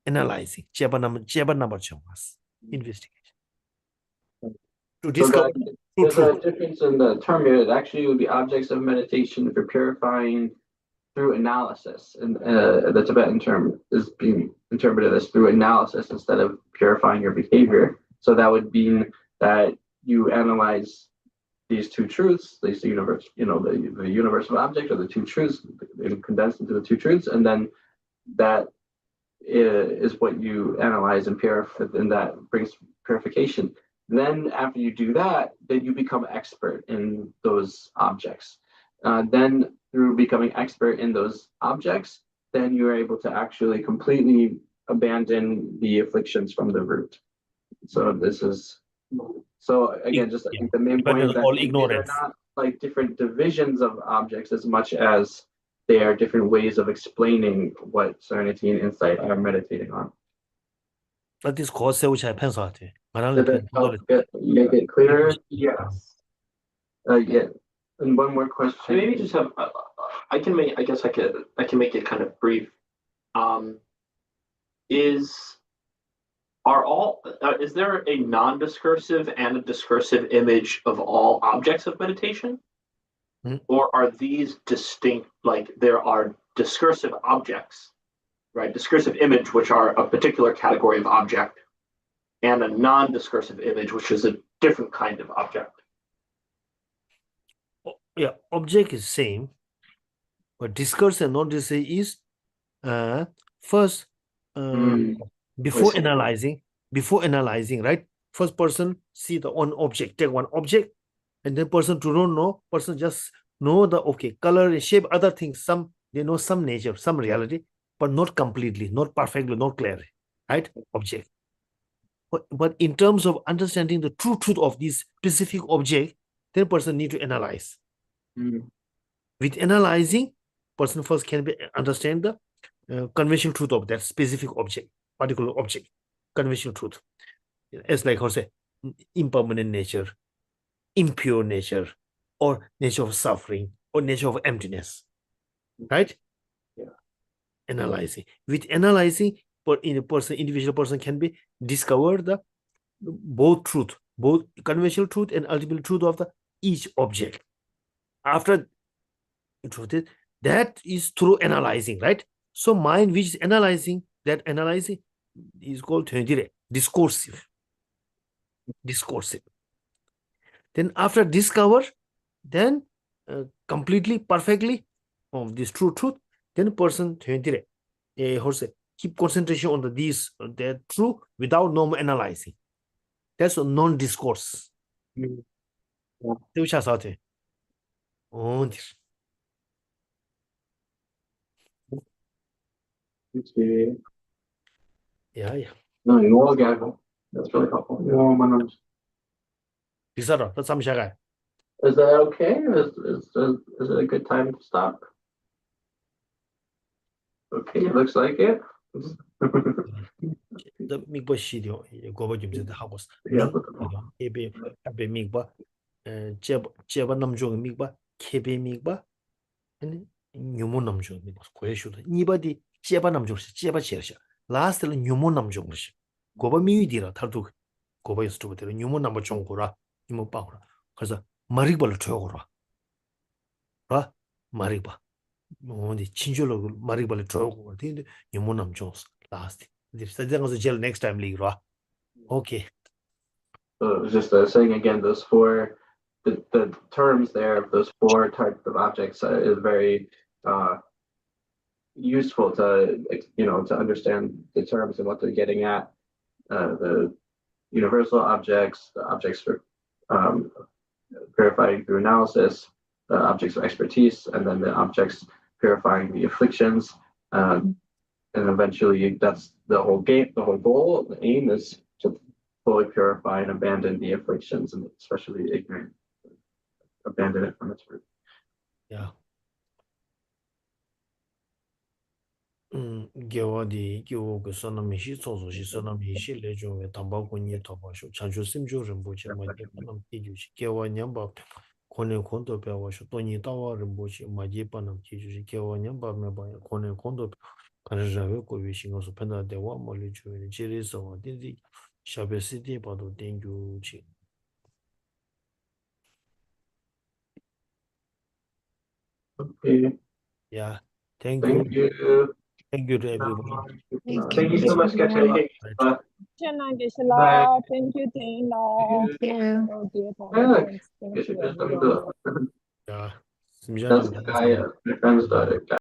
analyzing. Chapter number investigation. To discover. There's a difference in the term here. It actually would be objects of meditation for purifying through analysis. And the Tibetan term is being interpreted as through analysis instead of purifying your behavior. So that would mean that you analyze these two truths, these universe, the universal object, or the two truths, condensed into the two truths, and then that is what you analyze and purify, and that brings purification. Then after you do that, then you become expert in those objects. Then through becoming expert in those objects, then you're able to actually completely abandon the afflictions from the root. So this is, so again, just I think the main point is that they're not like different divisions of objects as much as they are different ways of explaining what serenity and insight are meditating on. But this course which I pencil Did that help make it clearer? Yes. Yeah. And one more question. I maybe just have. I can make. I guess I can make it kind of brief. Is there a non-discursive and a discursive image of all objects of meditation? Or are these distinct? Like there are discursive objects, right? Discursive image, which are a particular category of object, and a non-discursive image, which is a different kind of object. Yeah, object is same, but discourse and non-discourse is first before analyzing, right? First person see the one object, take one object, and then person to don't know, person just know the color and shape, other things, they know some nature, some reality, but not completely, not perfectly, not clearly, right? Object. But in terms of understanding the true truth of this specific object, then person need to analyze. With analyzing, person first can understand the conventional truth of that specific object, particular object, conventional truth. It's like how say impermanent nature, impure nature, or nature of suffering, or nature of emptiness, right? Yeah. Analyzing. With analyzing, but in a person, individual person can be discover the both truth, both conventional truth and ultimate truth of the each object. After truth is that is through analyzing, right? So mind which is analyzing, that analyzing is called discursive. Then after discover, then completely, perfectly of this true truth, then person keep concentration on these that true without normal analyzing. That's a non-discourse. Yeah. No, you all get it. That's really helpful. 리사라, 나 잠시만. Is that okay? Is it a good time to stop? Okay, looks like it. 더 미국 시디오 고바 좀 제대 하고 있어. Yeah. 에베 미국 제바 남중 미국 케베 미국 아니 뉴모 남중 미국 고에슈도 니바디 제바 남중 제바 제르샤 라스트는 뉴모 남중 시 고바 미위디라 탈도 고바 유스투브들 뉴모 남부 중고라 뉴모 빠오라 그래서 마리벌 줘고라 라 마리바 뭐니 친절로 마리벌 줘고 근데 뉴모 남중 라스트 this gel next time league okay So just saying again, those four, the terms there of those four types of objects is very useful to to understand the terms and what they're getting at. The universal objects, the objects for purifying through analysis, the objects of expertise, and then the objects purifying the afflictions. And eventually, that's the whole game. The whole goal, the aim is to fully purify and abandon the afflictions, and especially ignorant, abandon it from its root. yeah 겨와디 겨고 선남시 소소시 선남시 레조에 담바고니 도바쇼 찬주 심조를 보지 마게 반음 기주시 겨와냠바 코네 콘도 배워쇼 또니 따와를 보지 마게 반음 기주시 겨와냠바 메바 코네 콘도 가르자고 고비싱어서 펜다데와 몰리주에 지리서 디디 샤베시티 바도 땡규치 Okay, yeah thank you thank you. thank you to everyone Thank you so much, Kache. Geshe-la. Thank you, Taylor. Oh, dear God. Thank Yes, you, it just everyone. yeah That's the guy, my friend's daughter.